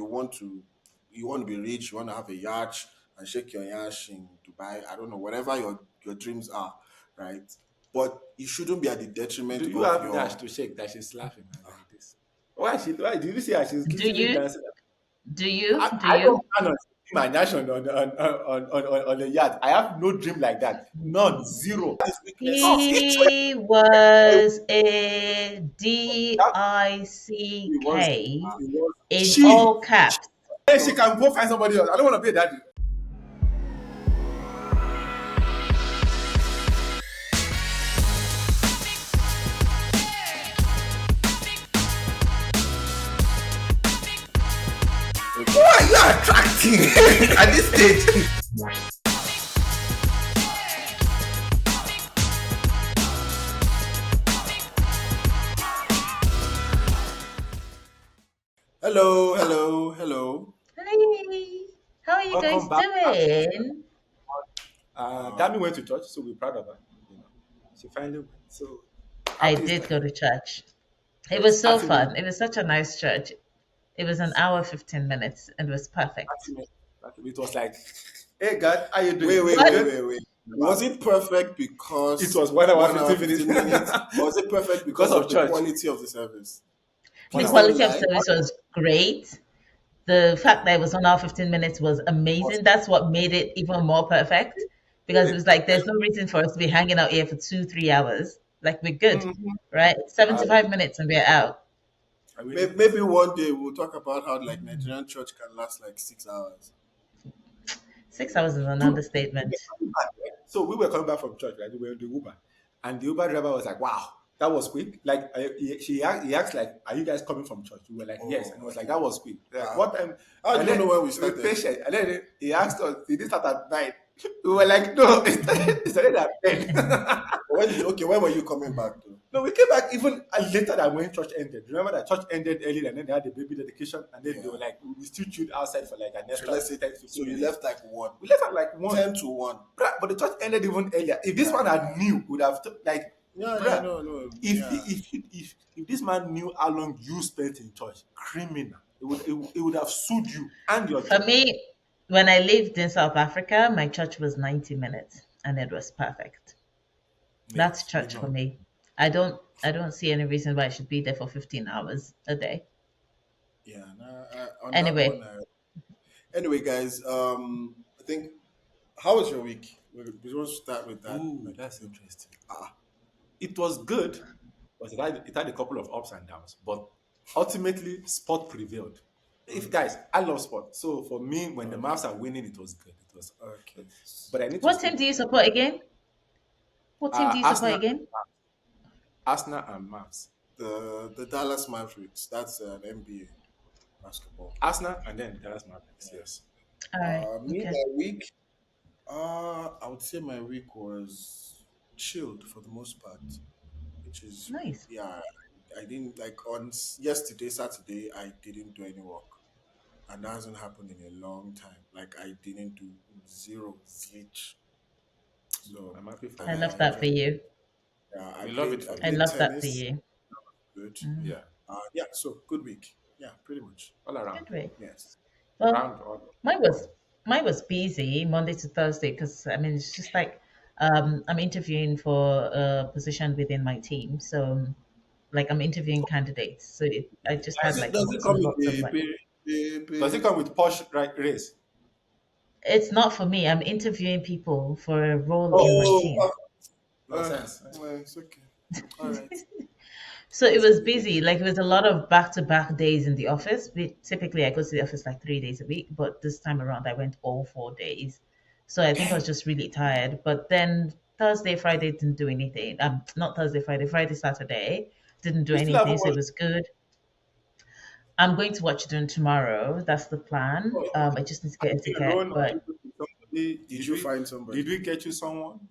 you want to be rich, you want to have a yacht and shake your yash in Dubai. I don't know, whatever your dreams are, right? But it shouldn't be at the detriment Do you of have Dash your. to shake that she's laughing like this? Why did you see her? She's Do literally you? dancing. Do you? Do I don't you? plan on seeing my Dash on the yacht. I have no dream like that. None. Zero. His weakness No. is He was a That it was DICK it was in she. all caps. Hey, she can go find somebody else. I don't want to be that. Who are you attracting at this stage? hello, hello, hello. Hey, how are you Welcome guys back. doing? Dami went to church, so we're proud of her. You know, she finally went. So I happy did Easter. go to church. It Yes, was so happiness, fun. It was such a nice church. It was an hour, 15 minutes, and it was perfect. happiness. It was like, hey God, how you Wait, doing? wait, You What? wait, good? wait, wait. Was it perfect It because was 1 hour 1 hour 15 15 minutes minutes, or was it perfect because because of of the church. quality of the service? The 1 Please hour don't quality of lie. service was great. The fact that it was 1 hour, 15 minutes was was amazing. That's what made it even more perfect because it Wait, was like there's no reason for us to be hanging out here for 2, 3 hours. Like we're good, Mhm. right? Uh, 75 minutes and we're out. I really maybe one day we'll talk about how like Nigerian church can last like 6 hours. 6 hours is an dude. understatement. So we were coming back from church, right? We were in the Uber, and the Uber driver was like, "Wow, that was quick." Like he asked, like, "Are you guys coming from church?" We were like, "Yes," and Oh, he was like, "That was quick." Like, uh, what time? how do And you know then when we we started? patient, and then he asked us, "Did it start at 9?" We were like, "No, it started at 10." When were you coming back though? No, we came back even later than when church ended. Remember that church ended early and then they had the baby dedication and then they Yeah. were like, we still chilled outside for like an So extra let's say, 10, so 15 you minutes. left like one, We left at like 1. 10 to 1. Bruh, but the church ended even earlier. If this Yeah, man yeah, had knew, would have like, yeah, yeah. bruh, No, no, if yeah. if this man knew how long you spent in church, criminal, it would have sued you and your For job. me, when I lived in South Africa, my church was 90 minutes and it was perfect. That's Yes, you church for know. me. I don't see any reason why I should be there for 15 hours a day. Yeah, nah, on that one. Anyway, Anyway, guys, I think how was your week? We want to start with that. Ooh, Like, that's interesting. ah, It was good, but it had a couple of ups and downs. But ultimately, sport prevailed. If okay, guys, I love sport. So for me, when the okay, Mavs are winning, it was good. It was, okay. but I need to what stay team do there. you support again? What team do you support Arsenal, again? Arsenal and Mavs. The Dallas Mavericks. That's an NBA basketball. Arsenal and then Dallas Mavericks. Yeah. Yes. All right. Me, Okay. my week. I would say my week was chilled for the most part, which is, Nice. yeah. I didn't like on yesterday, Saturday. I didn't do any work, and that hasn't happened in a long time. Like I didn't do zero zilch. So, I'm happy for I and you. I love that for enjoyed. you. Yeah, I We love it played. I for I you. played love that for tennis. you. Good. Mm, Yeah. Yeah. So good week. Yeah, pretty much. All around. good way. Yes. Well, Round all. mine was mine was busy Monday to Thursday because I mean it's just like I'm interviewing for a position within my team, so like I'm interviewing candidates. So I just had like Does it lots come and with lots of a like Does it pay? come with Porsche race? it's not for me. I'm interviewing people for a role in my Oh, team. Nonsense. it's okay. All right. So it It's was okay. busy. Like it was a lot of back-to-back days in the office. Typically, I go to the office like 3 days a week, but this time around, I went all 4 days. So I think I was just really tired. But then Thursday, Friday didn't do anything. Not Thursday, Friday, Friday, Saturday didn't do You still haven't anything. So it watched. was good. I'm going to watch it on tomorrow. That's the plan. Oh, I just need to get a You ticket. alone or But somebody? did you find somebody? Did we get you someone?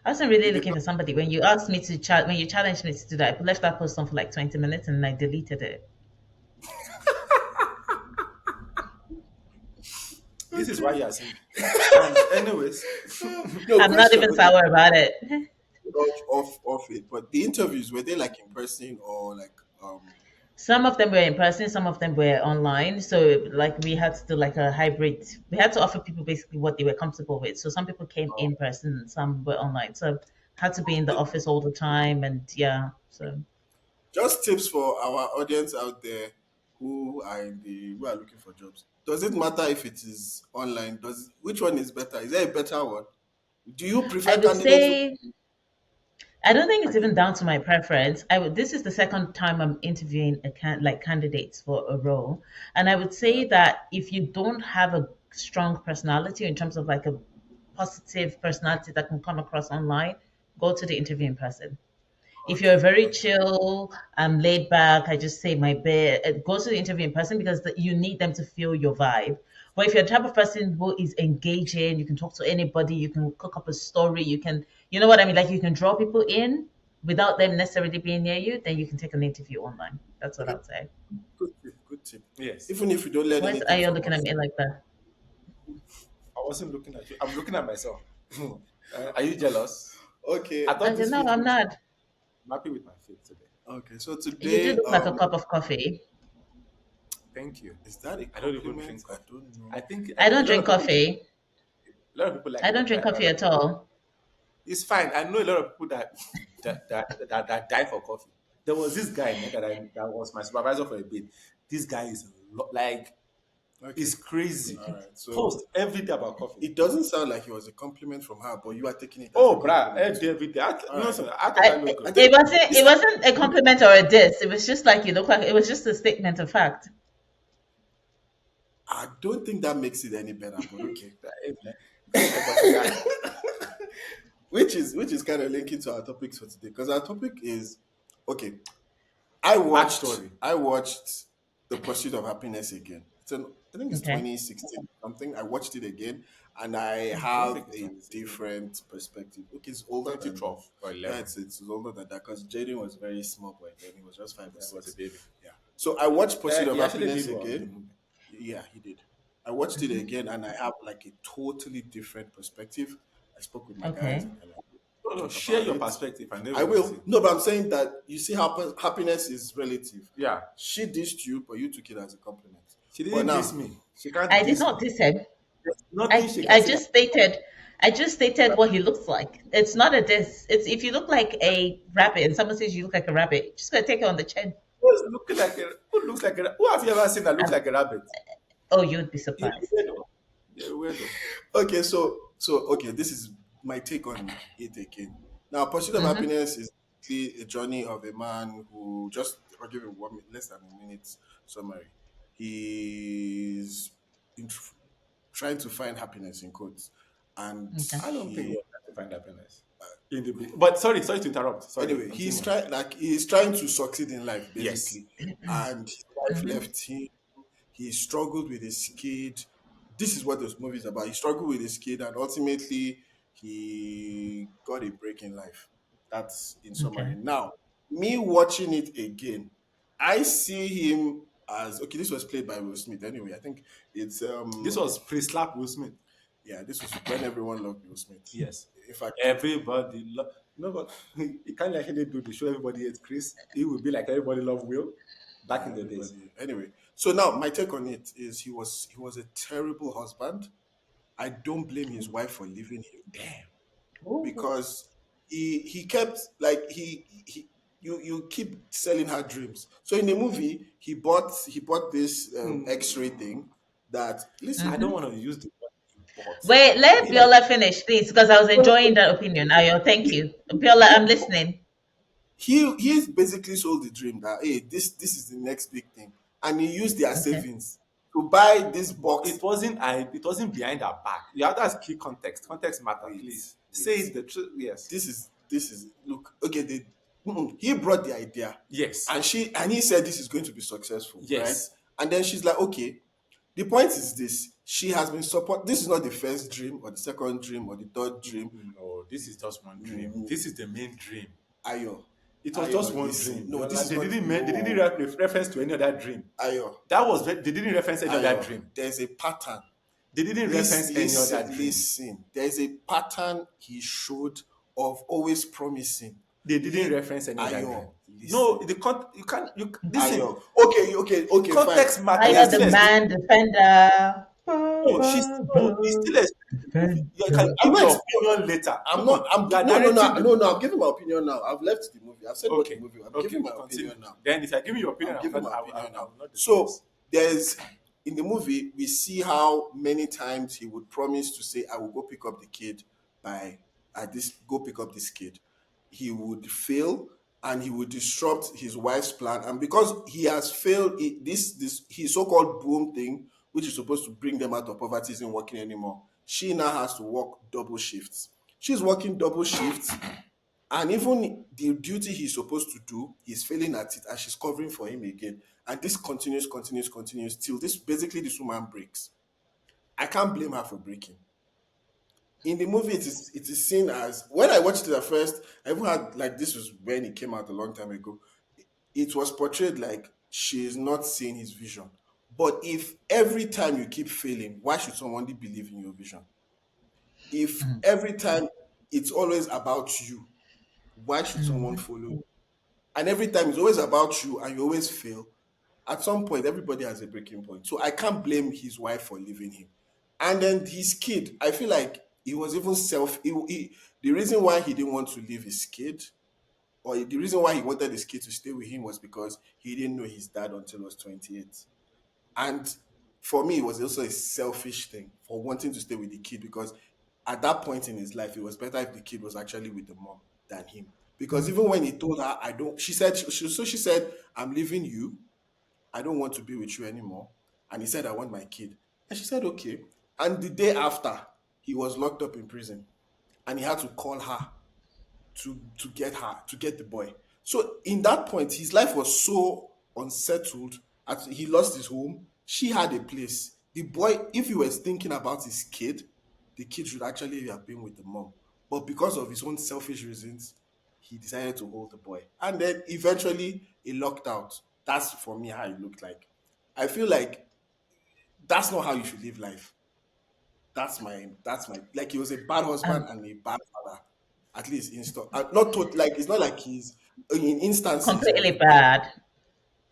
I wasn't really You did looking not. for somebody. When you asked me to chat, when you challenged me to do that, I left that post on for like 20 minutes and I deleted it. This is why Okay. you are single. And anyways, No I'm not question. even Okay, sour about it. off it. But the interviews were they like in person or like Some of them were in person, some of them were online. So like we had to do like a hybrid. We had to offer people basically what they were comfortable with. So some people came Oh, in person and some were online. So had to be in the office all the time and yeah. So Just tips for our audience out there who are looking for jobs. Does it matter if it is online? Does which one is better? Is there a better one? Do you I prefer would candidates who say I don't think I it's even think down to my preference. This is the second time I'm interviewing like candidates for a role, and I would say that if you don't have a strong personality in terms of like a positive personality that can come across online, go to the interview in person. If you're okay, very okay. chill, laid back, I just say my bit, go to the interview in person because you need them to feel your vibe. But if you're the type of person who is engaging, you can talk to anybody, you can cook up a story, you can, you know what I mean? Like you can draw people in without them necessarily being near you, then you can take an interview online. That's what I Okay, would say. good tip, good tip. yes. Even if you don't learn Why is anything Ayo from looking at us. me like that? I wasn't looking at you. I'm looking at myself. Are you jealous? Okay, I thought Okay, this no, fit I'm looks not. I'm happy with my fit today. okay. So You do today, look like a cup of coffee. Thank you. is that a I don't even drink compliment? I coffee. don't I know. think I a don't lot drink of people like coffee. a lot of people like I don't coffee. drink coffee at all. It's fine. I know a lot of people that die for coffee. There was this guy that was my supervisor for a bit. This guy is like Okay, is crazy. all right. So Post every day about coffee. it doesn't sound like it was a compliment from her, but you are taking it as a Oh, bruh, compliment. every day. All No, right. sir, how can I look I good? think It this. wasn't a compliment or a diss. It was just like you look like it was just a statement of fact. I don't think that makes it any better, but okay. Hey, man, I got a guy. Which is kind of linking to our topics for today because our topic is okay. I watched Backstory. I watched The Pursuit of Happiness again. I think it's Okay. 2016 something. I watched it again and I I don't have think it's a 2016. different perspective. Okay, it's older than 2012 or yeah, 11. it's older than that because Jaden was very small boy then. He was just 5 or 6. That was a baby. Yeah. So I watched Pursuit of He actually Happiness did well in the again. movie. Yeah, he did. I watched it again and I have like a totally different perspective. I spoke with my guys Okay. and I No, no, talk share about your it. perspective and then I we'll see. will. No, but I'm saying that you see how happiness is relative. Yeah. She dissed you, but you took it as a compliment. She But didn't diss now, me. She can't I did diss not me. diss him. There's nothing she can I say that. just stated what he looks like. It's not a diss. It's if you look like a rabbit and someone says you look like a rabbit, you're just gonna take it on the chin. Who's looking like a who looks like a who have you ever seen that looks Um, like a rabbit? oh, you'd be You're a surprised. weirdo. You're a weirdo. okay, okay, this is my take on it again. Now, Pursuit of Mm-hmm. Happiness is basically a journey of a man who just I'll give you less than a minute summary. He's in, trying to find happiness in quotes, and Okay. I don't think he we're trying to find happiness. In the but sorry to interrupt. Sorry, anyway continue. he's trying to succeed in life Yes. basically, and his wife Mm-hmm. left him. He struggled with his kid. This is what this movie is about. He struggled with his kid, and ultimately he got a break in life. That's in Okay. summary. Now, me watching it again, I see him as okay. This was played by Will Smith. Anyway, I think it's This was pre-slap Will Smith. yeah. This was when everyone loved Will Smith. Yes. In fact, Everybody no, but he can't actually do the show. Everybody hates Chris. It would be like everybody love Will back in the days. everybody. Anyway, so now my take on it is he was a terrible husband. I don't blame his wife for leaving him Damn. Ooh. because he kept like he you keep selling her dreams. So in the movie, he bought this X-ray thing that I listen. don't Mm-hmm. want to use the word he bought. Wait, let He like Biola finish, please, because I was No, no, enjoying no. that opinion. Ayo, thank you. Biola, He I'm listening. he's basically sold the dream that hey this is the next big thing, and he used their Okay. savings to buy this but box. it wasn't behind our back. You have to key context. Context matter, Wait, please. Say wait. it the truth. Yes. This is look okay. He brought the idea, Yes. and he said this is going to be successful, right? Yes. And then she's like, okay. The point is this: she has been support. This is not the first dream, or the second dream, or the third dream. No, this is just one dream. Mm, This is the main dream. Ayo, It was Ayo, just one listen. dream. No, this is They not. didn't they didn't No, reference to any other dream. Ayo, They didn't reference any other Ayo. dream. There's a pattern. They didn't reference any other dream. Listen. There's a pattern he showed of always promising, they didn't reference any of that guy. Ayo, No, listen. you can't you listen. Ayo. Okay, okay, okay, fine. Context matter. You're Aya the still Listen. man explaining. defender. Ba, No, ba, he's ba, still explaining. You can defender. give I'm me not your explaining. opinion later. I'm No, not. I'm you are no, no, narrating no, the no, movie. no. I'm giving my opinion now. I've left the movie. I've said what the Okay, movie. I'm okay, giving my continue. opinion now. Then if I give me your opinion, I'm giving my opinion I now. will not discuss. So there's in the movie we see how many times he would promise to say, "I will go pick up the kid by at this go pick up this kid." He would fail and he would disrupt his wife's plan. And because he has failed, this his so-called boom thing, which is supposed to bring them out of poverty, isn't working anymore. She now has to work double shifts. She's working double shifts and even the duty he's supposed to do, he's failing at it, and she's covering for him again. And this continues till this basically this woman breaks. I can't blame her for breaking. In the movie, it is seen as when I watched it at first, I even had like this was when it came out a long time ago. It was portrayed like she is not seeing his vision. But if every time you keep failing, why should somebody believe in your vision? If every time it's always about you, why should someone Mhm. follow you? And every time it's always about you and you always fail, at some point everybody has a breaking point. So I can't blame his wife for leaving him. And then his kid, I feel like he was even the reason why he didn't want to leave his kid, or the reason why he wanted his kid to stay with him, was because he didn't know his dad until he was 28. And for me, it was also a selfish thing for wanting to stay with the kid, because at that point in his life, it was better if the kid was actually with the mom than him. Because even when he told her, I don't, she said, I'm leaving you. I don't want to be with you anymore. And he said, I want my kid. And she said, okay. And the day after, he was locked up in prison and he had to call her to get the boy. So in that point, his life was so unsettled. As he lost his home, she had a place. The boy, if he was thinking about his kid, the kid should actually have been with the mom. But because of his own selfish reasons, he decided to hold the boy. And then eventually he locked out. That's for me how it looked like. I feel like that's not how you should live life. That's my like he was a bad husband Um, and a bad father. At least not like it's not like he's in instances he was completely a bad, bad.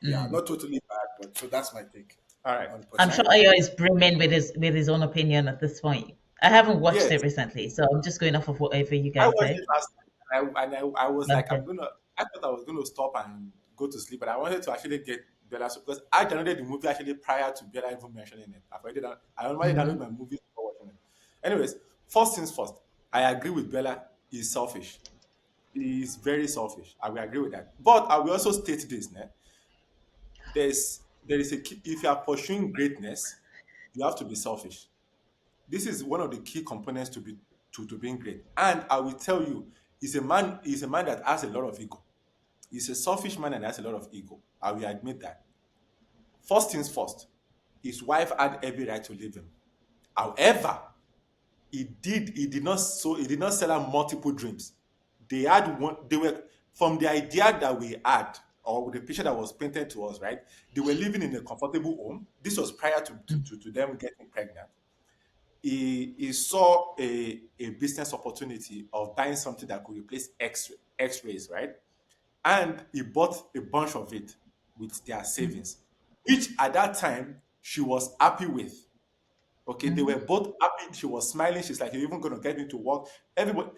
yeah, not totally bad, but so that's my take All right. on I'm Can sure Poseidon. I, Ayo is brimming with his own opinion at this point. I haven't watched yes, it recently, so I'm just going off of whatever you I guys watched it say. last night, I was like, Okay. I thought I was gonna stop and go to sleep, but I wanted to actually get Bella because I downloaded the movie actually prior to Bella even mentioning it. I normally download my movies before watching it. Anyways, first things first, I agree with Bella. He's selfish. He's very selfish. I will agree with that. But I will also state this: there is a key, if you are pursuing greatness, you have to be selfish. This is one of the key components to being great. And I will tell you, he's a man that has a lot of ego. He's a selfish man and has a lot of ego. I will admit that. First things first, his wife had every right to leave him. However, he did not sell her multiple dreams. They were from the idea that we had, or the picture that was painted to us, right? They were living in a comfortable home. This was prior to them getting pregnant. He saw a business opportunity of buying something that could replace x-rays, right? And he bought a bunch of it with their savings, which at that time she was happy with. Okay, they were both happy. She was smiling. She's like, "You're even going to get me to work." Everybody,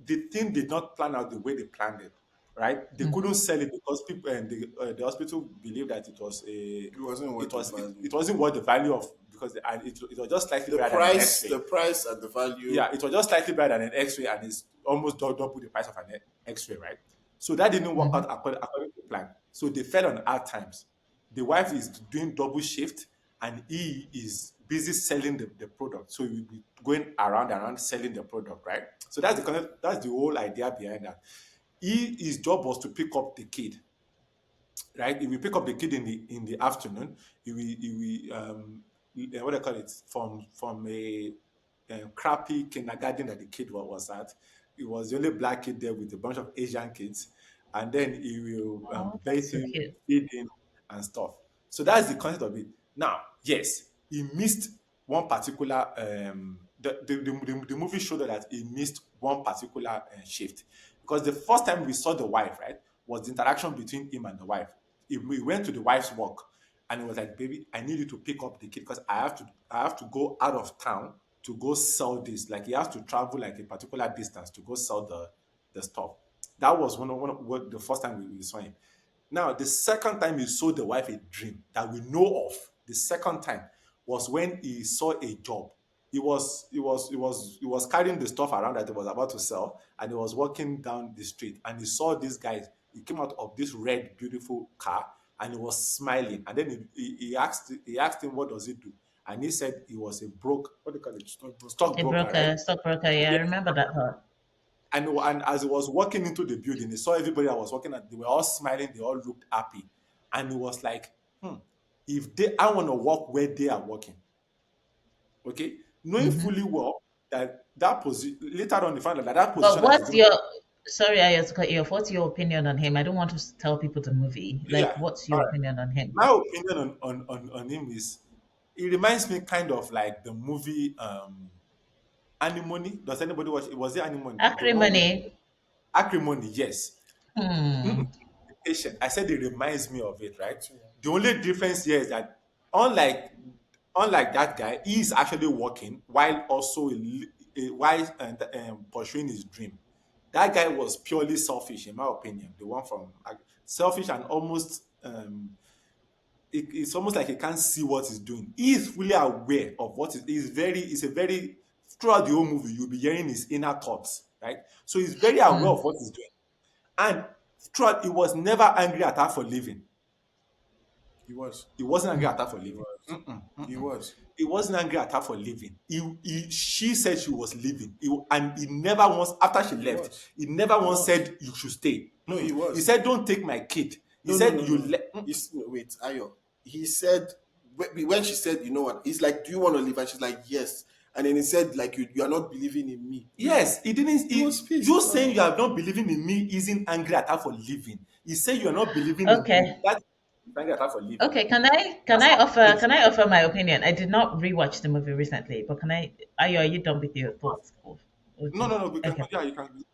the thing did not plan out the way they planned it, right? They couldn't sell it because people and the hospital believed that It wasn't worth the value. it wasn't worth the value of because it was just slightly The better than an price, X-ray. the price and the value. Yeah, it was just slightly better than an X-ray, and it's almost double the price of an X-ray, right? So that didn't work out according to plan. So they fell on hard times. The wife is doing double shift, and he is busy selling the product. So he will be going around and around selling the product, right? So that's the that's the whole idea behind that. His job was to pick up the kid, right? If we pick up the kid in the afternoon, he will what do I call it from a crappy kindergarten that the kid was at. He was the only black kid there with a bunch of Asian kids, and then he will Oh, bathe that's so him, cute. feed him, and stuff. So that's the concept of it. Now, yes, he missed one particular the movie showed that he missed one particular shift because the first time we saw the wife, right, was the interaction between him and the wife. We went to the wife's work, and it was like, "Baby, I need you to pick up the kid because I have to go out of town to go sell this." Like he has to travel like a particular distance to go sell the stuff. That was the first time we saw him. Now, the second time he saw the wife a dream that we know of, the second time was when he saw a job. He was carrying the stuff around that he was about to sell, and he was walking down the street, and he saw this guy. He came out of this red, beautiful car, and he was smiling. And then he asked him, what does he do? And he said he was a what do you call it? Stockbroker. Stockbroker, right? Stockbroker. Yeah, I Yeah. remember that part. And as he was walking into the building, he saw everybody that was walking, and they were all smiling, they all looked happy. And he was like, if I want to walk where they are walking. Okay? Knowing Hmm. fully well that position, later on, he found out that that But position that he's what's going to, your sorry, I just cut you off. What's your opinion on him? I don't want to tell people the movie. Like, yeah, what's all your right. opinion on him? My opinion on him is, it reminds me kind of like the movie Anemone. Does anybody watch it? Was it Anemone? The one with Acrimony. Acrimony, yes. Hmm. Patient. I said it reminds me of it, right? So, yeah. The only difference here is that unlike unlike that guy, he is actually working while also while pursuing his dream. That guy was purely selfish, in my opinion. The one from selfish and almost it's almost like he can't see what he's doing. He is fully aware of what is very. It's a very throughout the whole movie you'll be hearing his inner thoughts, right? So he's very aware of Hmm. what he's doing, and throughout he was never angry at her for leaving. He was. He wasn't angry Hmm. at her for He leaving. was. Mm-mm, He mm-mm. was. He wasn't angry at her for leaving. She said she was leaving. And he never once, after she He left, was. he never He once was. said, you should stay. No, he Mm-mm. He was. said, don't take my kid. He No, no, said, no, you no. let. No, wait, Ayo. He said when she said, you know what? He's like, do you want to leave? And she's like, yes. And then he said, like, you are not believing in me. Yes, he didn't. He was You pissed saying now. you are not believing in me isn't angry at her for leaving. He said you are not believing in Okay. him. That's angry at her for leaving. Okay. Can That's I how offer it is. can I offer my opinion? I did not rewatch the movie recently, but can I? Are you done with your thoughts? No, Okay. no, no. We can. Okay. Yeah, you can.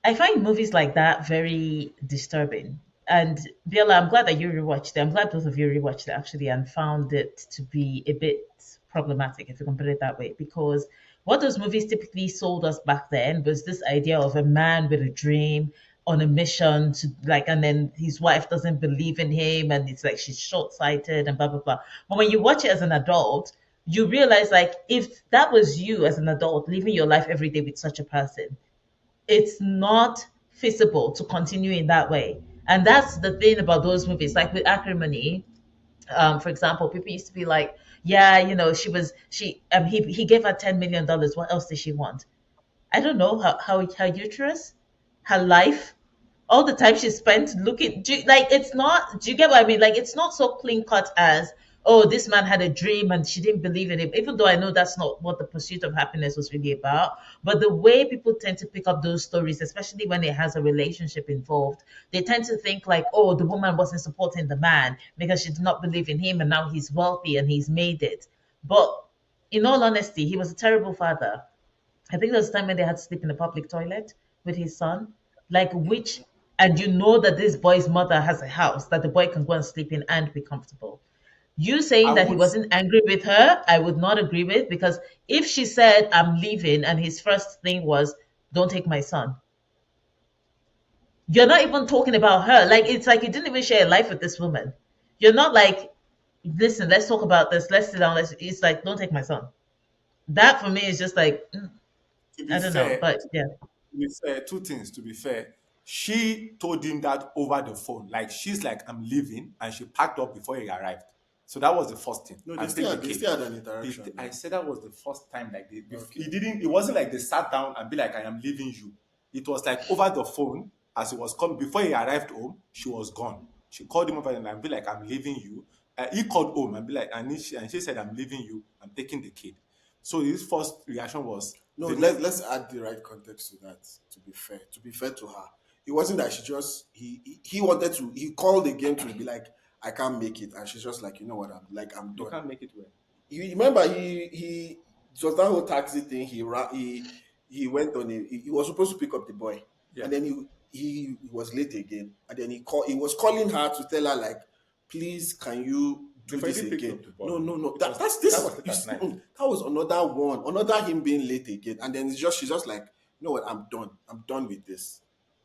I find movies like that very disturbing. And Biola, I'm glad that you rewatched it. I'm glad both of you rewatched it actually and found it to be a bit problematic, if you can put it that way. Because what those movies typically sold us back then was this idea of a man with a dream on a mission to like, and then his wife doesn't believe in him, and it's like she's short sighted and blah blah blah. But when you watch it as an adult, you realize like if that was you as an adult living your life every day with such a person, it's not feasible to continue in that way. And that's the thing about those movies. Like with Acrimony, for example, people used to be like, yeah, he gave her $10 million. What else did she want? I don't know, her uterus, her life, all the time she spent looking like it's not, do you get what I mean? Like it's not so clean cut as, oh, this man had a dream and she didn't believe in him, even though I know that's not what the pursuit of happiness was really about. But the way people tend to pick up those stories, especially when it has a relationship involved, they tend to think like, oh, the woman wasn't supporting the man because she did not believe in him and now he's wealthy and he's made it. But in all honesty, he was a terrible father. I think there was a time when they had to sleep in a public toilet with his son. Like which, and you know that this boy's mother has a house that the boy can go and sleep in and be comfortable. You I saying that he would. wasn't angry with her, I would not agree with, because if she said I'm leaving and his first thing was don't take my son, you're not even talking about her. Like it's like you didn't even share a life with this woman. You're not like, listen, let's talk about this. Let's sit down. It's like don't take my son. That for me is just like To be I don't know, fair, but yeah. two things. To be fair, she told him that over the phone. Like she's like, "I'm leaving," and she packed up before he arrived. So that was the first thing. No, And take the they kid. still had an interaction I now. said that was the first time. Like Okay. he didn't. It wasn't like they sat down and be like, "I am leaving you." It was like over the phone as he was coming. Before he arrived home, she was gone. She called him over and be like, "I'm leaving you." He called home and be like, and she said, "I'm leaving you. I'm taking the kid." So his first reaction was, No, the, let's add the right context to that. To be fair to her, it wasn't that she just he wanted to. He called again to be like, I can't make it, and she's just like, you know what, I'm you done. can't make it well. You remember he it was that whole taxi thing. He ran. he went on a he was supposed to pick up the boy, Yeah. and then he was late again, and then he was calling her to tell her like, please can you do They've this already picked again? up the boy. No, no, no, It was that's the time this was late you at see, night. that was another him being late again, and then she's just like, you know what, I'm done with this.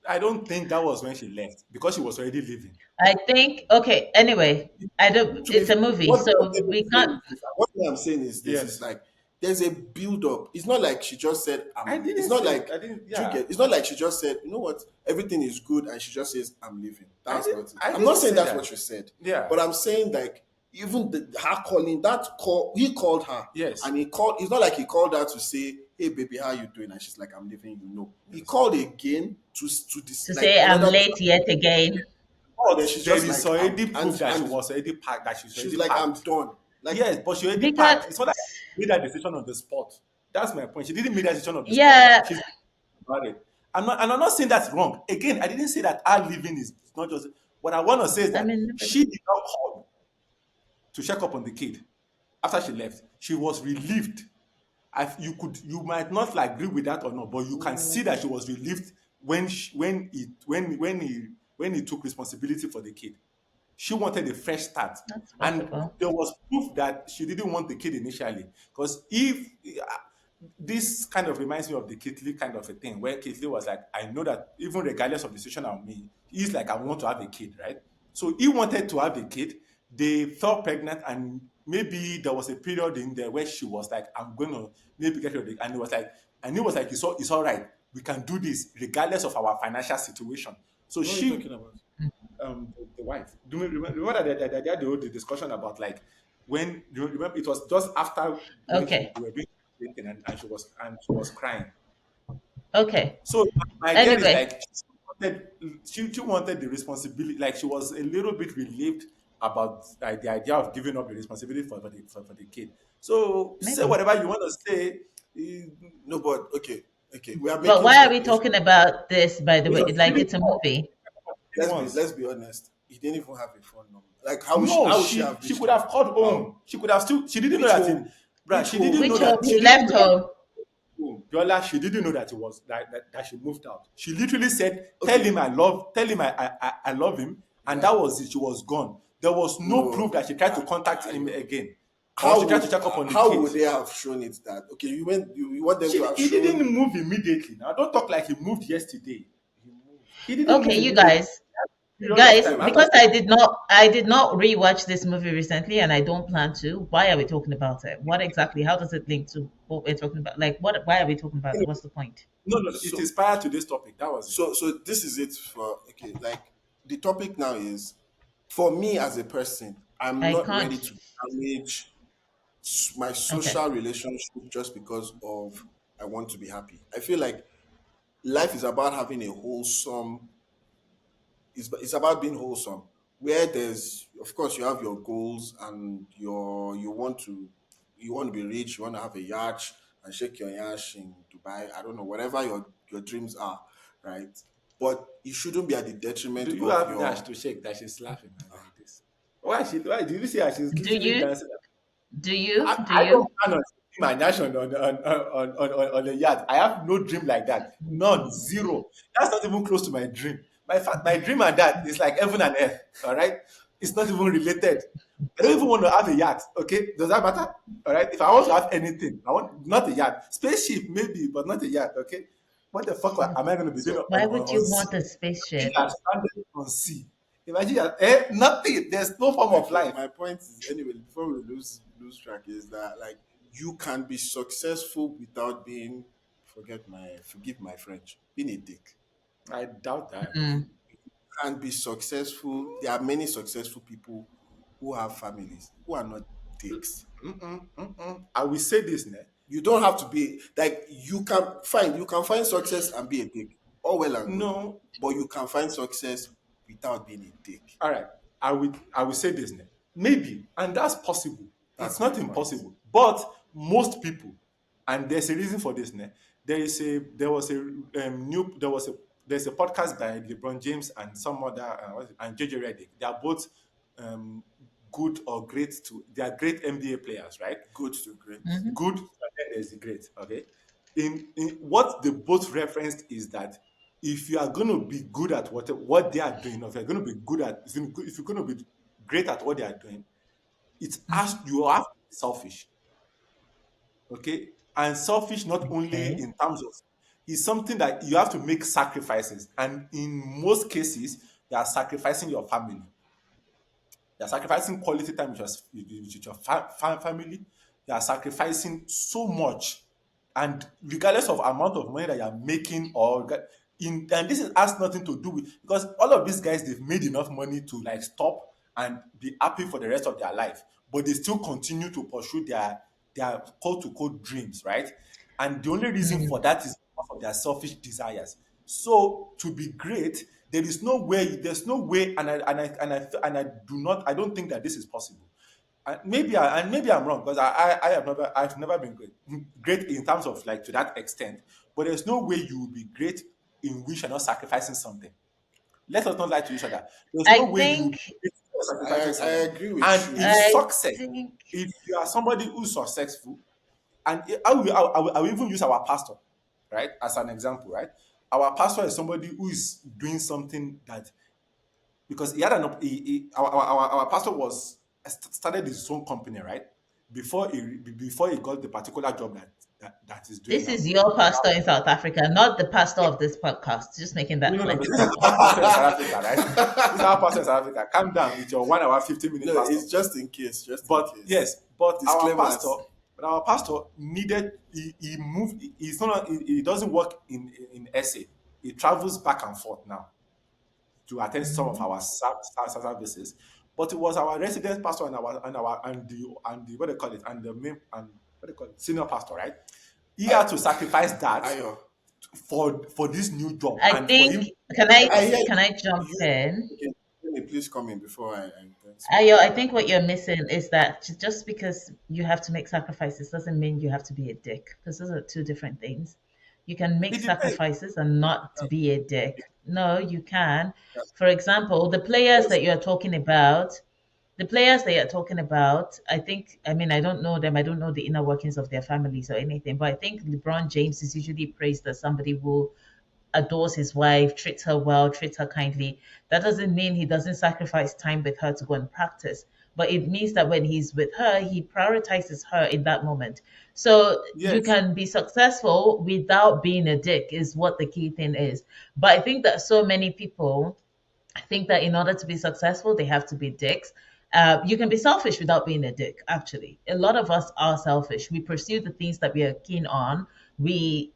I don't think that was when she left because she was already leaving. I think okay. Anyway, I don't. To be It's fair, a movie, so we can't. what I'm saying is this: it's Yes. like there's a build up. It's not like she just said, I It's didn't not say, like I didn't, do you yeah. get? It's not like she just said, you know what, everything is good, and she just says, I'm leaving. That's not it. I I'm not didn't saying say that's that. what she said, Yeah. but I'm saying like even her calling that call, he called her, Yes. and he called. It's not like he called her to say, hey baby, how you doing? And she's like, I'm leaving. You know, he Yes. called again to this To like say I'm another. late yet again. Then But she's there just is like, already proof that she and was already packed, that she's she's already like, I'm packed. done. Like, Yes, but she already Because packed. It's not like she made that decision on the spot. That's my point. She didn't make that decision on the spot. yeah, She's about it. I'm not saying that's wrong. Again, I didn't say that our living is not just what I want to say is I that mean, she did not call to check up on the kid after she left. She was relieved. You might not like agree with that or not, but you can see that she was relieved when he took responsibility for the kid. She wanted a fresh start. that's And possible. there was proof that she didn't want the kid initially. Because if this kind of reminds me of the Kitli kind of a thing, where Kitli was like, I know that even regardless of the decision I made, he's like, I want to have a kid, right? So he wanted to have a kid. They fell pregnant, and maybe there was a period in there where she was like, I'm going to maybe get rid of it. And it was like, and it was like, it's all right. We can do this regardless of our financial situation. So what are you she talking about? the wife. Do you remember that they had the discussion about like when you remember it was just after when Okay, they were doing dating, and she was crying. okay. So my idea is Anyway, like she wanted the responsibility, like she was a little bit relieved about like, the idea of giving up the responsibility for the kid. So say maybe. whatever you want to say. eh, No, but okay, we are But making why are we speculation. talking about this? By the He way, was like feeling it's a poor. movie. Once. Let's be honest. He didn't even have a phone number. Like, No, how would she have she reached could out? have called How? home. She could have still. She didn't know Which that it. home? Bruh, Which she home? didn't know Which home? that. He She didn't left know that. home. Home. Biola, she didn't know that it was that she moved out. She literally said, Okay. tell him I love him," and Yeah. that was it. She was gone. There was no proof No. that she tried to contact him again, or she tried to check up on the How kid. would they have shown it that? Okay, you want them to have He didn't shown. move immediately. Now, don't talk like he moved yesterday. He moved. He didn't Okay, move you immediately. guys, Period of guys, time. because I did not rewatch this movie recently, and I don't plan to. Why are we talking about it? What exactly? How does it link to what we're talking about? Like, what? Why are we talking about it? What's the point? No, no, it So is prior to this topic. That was it. so this is it for okay. Like the topic now is for me as a person. I'm I not ready can't. to damage my Okay. social relationship just because of I want to be happy. I feel like life is about having a wholesome. It's about being wholesome. Where there's, of course, you have your goals and you want to be rich. You want to have a yacht and shake your yash in Dubai. I don't know, whatever your dreams are, right? But it shouldn't be at the detriment Do you of have Dash your. to shake that she's laughing like this? Why did you see her? She's Do literally you? dancing. Do you? Do I don't you? plan on seeing my nation on a yacht. I have no dream like that. None, zero. That's not even close to my dream. My dream and that is like heaven and earth. All right, it's not even related. I don't even want to have a yacht. Okay, does that matter? All right, if I want to have anything, I want not a yacht, spaceship maybe, but not a yacht. Okay, what the fuck am I going to be doing Why would you on sea? want a Imagine spaceship? you're stranded on sea. Imagine nothing. There's no form of life. My point is anyway. Before we lose track, is that like you can be successful without being forgive my French, being a dick. I doubt that. Mm. Can be successful. There are many successful people who have families who are not dicks. Mm-mm, mm-mm. I will say this, ne? You don't have to be like you can find success and be a dick. All well and good. No. But you can find success without being a dick. All right. I will say this, ne? Maybe, and that's possible. It's That's my not point. impossible. But most people, and there's a reason for this, ne? There was a new there was a there's a podcast by LeBron James and some other and JJ Redick. They are both um good or great to they are great NBA players, right? Good to great. Hmm. Good, and then there's the great. Okay. in what they both referenced is that if you are going to be good at what they are doing, or if you're going to be good at, if you're going to be great at what they are doing, it's as you have to be selfish, okay? And selfish not only Okay. in terms of, is something that you have to make sacrifices, and in most cases, you are sacrificing your family. You're sacrificing quality time with your family. You are sacrificing so much, and regardless of amount of money that you're making, and this has nothing to do with, because all of these guys, they've made enough money to like stop and be happy for the rest of their life, but they still continue to pursue their quote to quote dreams, right? And the only reason for Mm. that is because of their selfish desires. So to be great, there's no way, and I do not, I don't think that this is possible. And maybe I'm wrong, because I've never been great in terms of like to that extent. But there's no way you will be great in which you're not sacrificing something. Let us not lie to each other. There's I no way you will be think great without I sacrificing I something. agree with And you. in I success, think if you are somebody who's successful, and I will even use our pastor, right, as an example, right? Our pastor is somebody who is doing something that, because he had an our pastor was started his own company, right? Before he got the particular job that he's doing this now. is your pastor in South Africa, not the pastor of this podcast. Just making No, that no, no, clear. this is our pastor in South Africa, right? This is our pastor in South Africa. Calm down with your 1 hour 15 minute No, pastor. it's just in case, just in But case. yes, but Disclaimers. our pastor needed, he moved. He's not. He doesn't work in SA. He travels back and forth now to attend some of Mhm. our services. But it was our resident pastor and the what they call it, and the main, and what they call it, senior pastor, right? He I, had to sacrifice that Ayo, for this new job, I and for think him. I hear can I jump you. in? Okay, let me please come in before I then speak. Ayo, I think what you're missing is that just because you have to make sacrifices doesn't mean you have to be a dick, because those are two different things. You can make It depends. sacrifices and not be a dick. No, you can. Yeah, For example, yes, the players that you're talking about, I think, I mean, I don't know them, I don't know the inner workings of their families or anything, but I think LeBron James is usually praised as somebody who adores his wife, treats her well, treats her kindly. That doesn't mean he doesn't sacrifice time with her to go and practice. But it means that when he's with her, he prioritizes her in that moment. So you Yes, can be successful without being a dick, is what the key thing is. But I think that so many people I think that in order to be successful, they have to be dicks. You can be selfish without being a dick, actually. A lot of us are selfish. We pursue the things that we are keen on. We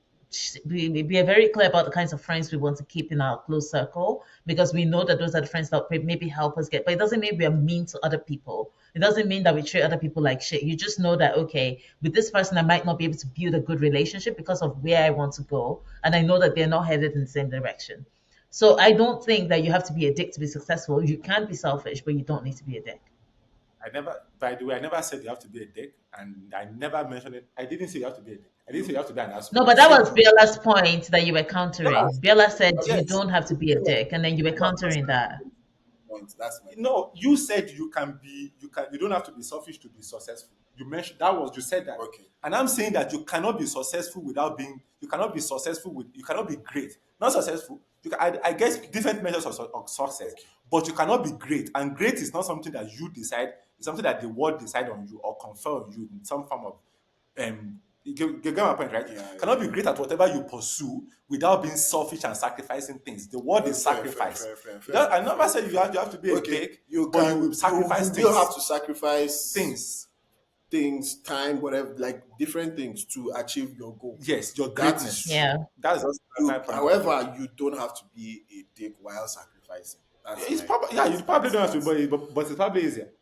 we are very clear about the kinds of friends we want to keep in our close circle because we know that those are the friends that maybe help us get. But it doesn't mean we are mean to other people. It doesn't mean that we treat other people like shit. You just know that, okay, with this person, I might not be able to build a good relationship because of where I want to go. And I know that they're not headed in the same direction. So I don't think that you have to be a dick to be successful. You can be selfish, but you don't need to be a dick. I never. By the way, I never said you have to be a dick, and I never mentioned it. I didn't say you have to be a dick. I didn't say you have to be an asshole. No, I but that said was you. Biola's point that you were Yes, countering. Biola said you yes. don't have to be a dick, and then you were countering that. point. That's my point. No, you said you don't have to be selfish to be successful. You mentioned that was you said that. Okay. And I'm saying that you cannot be successful without being you cannot be successful with you cannot be great. Not successful. I guess different measures of success, Okay. but you cannot be great. And great is not something that you decide, it's something that the world decide on you or confer on you in some form of you get my point, right? Yeah, You yeah, cannot be great at whatever you pursue without being selfish and sacrificing things. The word yeah. is Fair, fair, sacrifice. fair, fair, fair, I never fair, said fair. you have to be a Okay. dick, You but you can will sacrifice you will have things. to sacrifice Things. things, time, whatever, like different things to achieve your goal. Yes, your That is greatness. true. Yeah. That's just my You, point of view. however, you don't have to be a dick while sacrificing. That's It's my probably, yeah, you probably don't have to, that's but it's probably easier.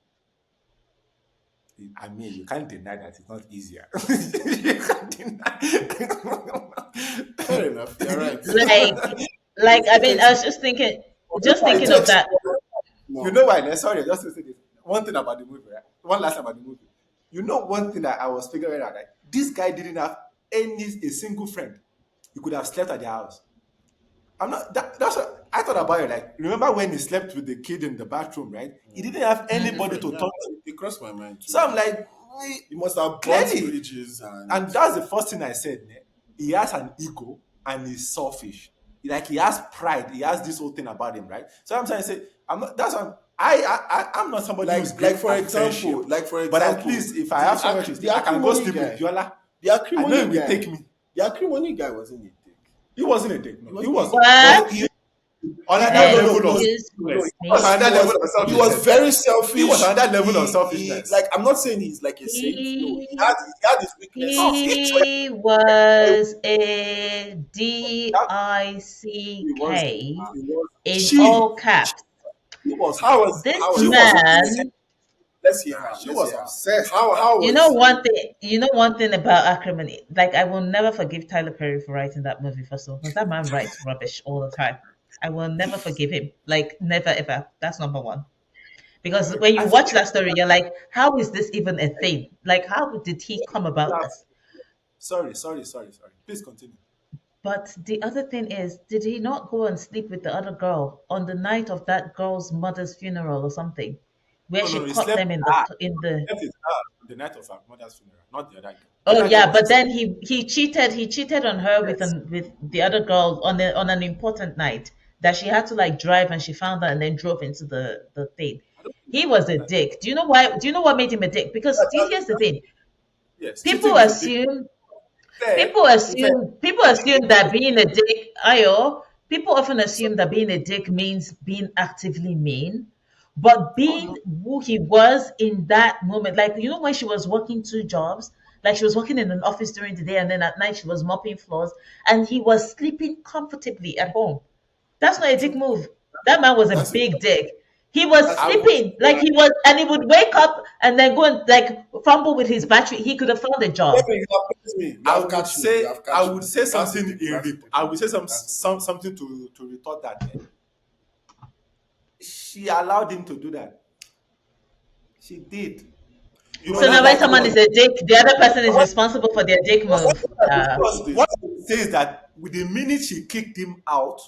I mean, you can't deny that it's not easier. You can't fair enough. You're right. Like, I It mean, takes I was just it thinking of takes that. You more. know why? Sorry, just to say this. One thing about the movie, right? One last thing about the movie. You know, one thing that I was figuring out, right? This guy didn't have a single friend. He could have slept at their house. I'm not. That's what I thought about it. Like, remember when he slept with the kid in the bathroom, right? He didn't have anybody Mhm. to Different, yeah. talk to. It crossed my mind So too. I'm like, You must have burnt clearly, bridges and and that's the first thing I said. Ne? he has an ego and he's selfish. Like he has pride. He has this whole thing about him, right? So I'm trying to say, I'm not. That's what I'm not somebody who's like great for at friendship. example, like for But at example, least if I have somewhere to the stay, I can go acrimony sleep with guy, Biola. the I know acrimony it will guy, take me. the acrimony guy wasn't a dick. He wasn't a dick. He No, he was was. What? But he no, another no, no, level of no, selfishness. Excuse He was me. another level of he was selfishness. very He was selfish. another level of He selfishness. like, I'm not saying he's like a saint. No, He he had his No, weaknesses. he he, was a D that, I C he was. K He was. in She. all caps. He was. This How She was was he? obsessed. man, Let's hear her. She Let's was hear her. obsessed. How you was know he? one thing, about acrimony. Like I will never forgive Tyler Perry for writing that movie first of all, because that man writes rubbish all the time. I will never forgive him. Like never ever. That's number one. Because when you I think watch that story, you're like, how is this even a thing? Like, how did he come you about have. this? Sorry. Please continue. But the other thing is, did he not go and sleep with the other girl on the night of that girl's mother's funeral or something, where No, she he caught slept them with in her. He the? slept with her on the night of her mother's funeral, not the other girl. The Oh other girl yeah, was but his. then he cheated on her with Yes. the other girl on an important night that she had to like drive, and she found out and then drove into the thing. I don't think He it's was a important night. dick. Do you know why? Do you know what made him a dick? Because here's the thing: Yes, people cheating is a big assume fair. In fact, people assume that being a dick, Ayo, people often assume that being a dick means being actively mean. But oh being no, who he was in that moment, like when she was working two jobs, like she was working in an office during the day and then at night she was mopping floors, and he was sleeping comfortably at home. That's not a dick True. move. That man was a That's a big dick. He was that's a I would sleeping like he was, and he would wake up and then go and like fumble with his battery. He could have found a job. Maybe you have catch me. You I have would catch me. You say have I catch would me. say That's a something dick. in That's a re- dick I move. would say That's a dick move. something to retort that. She allowed him to do that. She did. You No, may So not now when like someone what is a dick, the other person is what responsible for their dick what move. is because what this? I would say is that with the minute she kicked him out,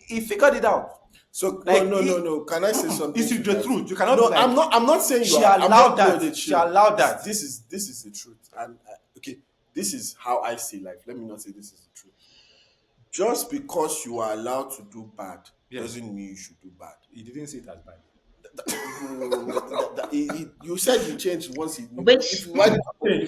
he figured it out. So no, Like no, no, he no. Can I say it's something to the that? truth. You cannot be No, like I'm not saying you she are. I'm allowed not. No, the that. She truth. allowed that. This is the truth. And okay, this is how I see life. Let me not say this is the truth. Just because you are allowed to do bad Yes. doesn't mean you should do bad. He didn't see it as bad. You said he changed once he knew. If Which why did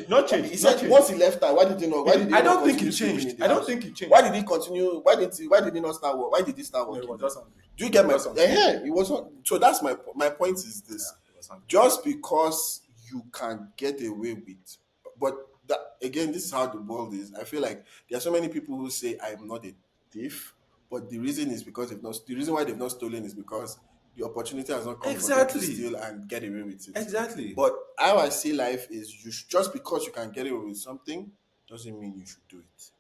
Not he change, not said change. once he left her? Why did he not? Why did he I not don't think he continue sleeping in changed. the I don't house? think he changed. Why did he continue? Why did he not start work? Why did he start No, he working was then? just hungry. Do you He get was my just hungry. yeah? It was not. So that's my point is this: Yeah, he was hungry. just because you can get away with, but that again, this is how the world is. I feel like there are so many people who say I am not a thief, but the reason is because they've not. The reason why they've not stolen is because the opportunity has not come for them to Exactly. steal and get away with it. Exactly. But how I see life is just because you can get away with something doesn't mean you should do it.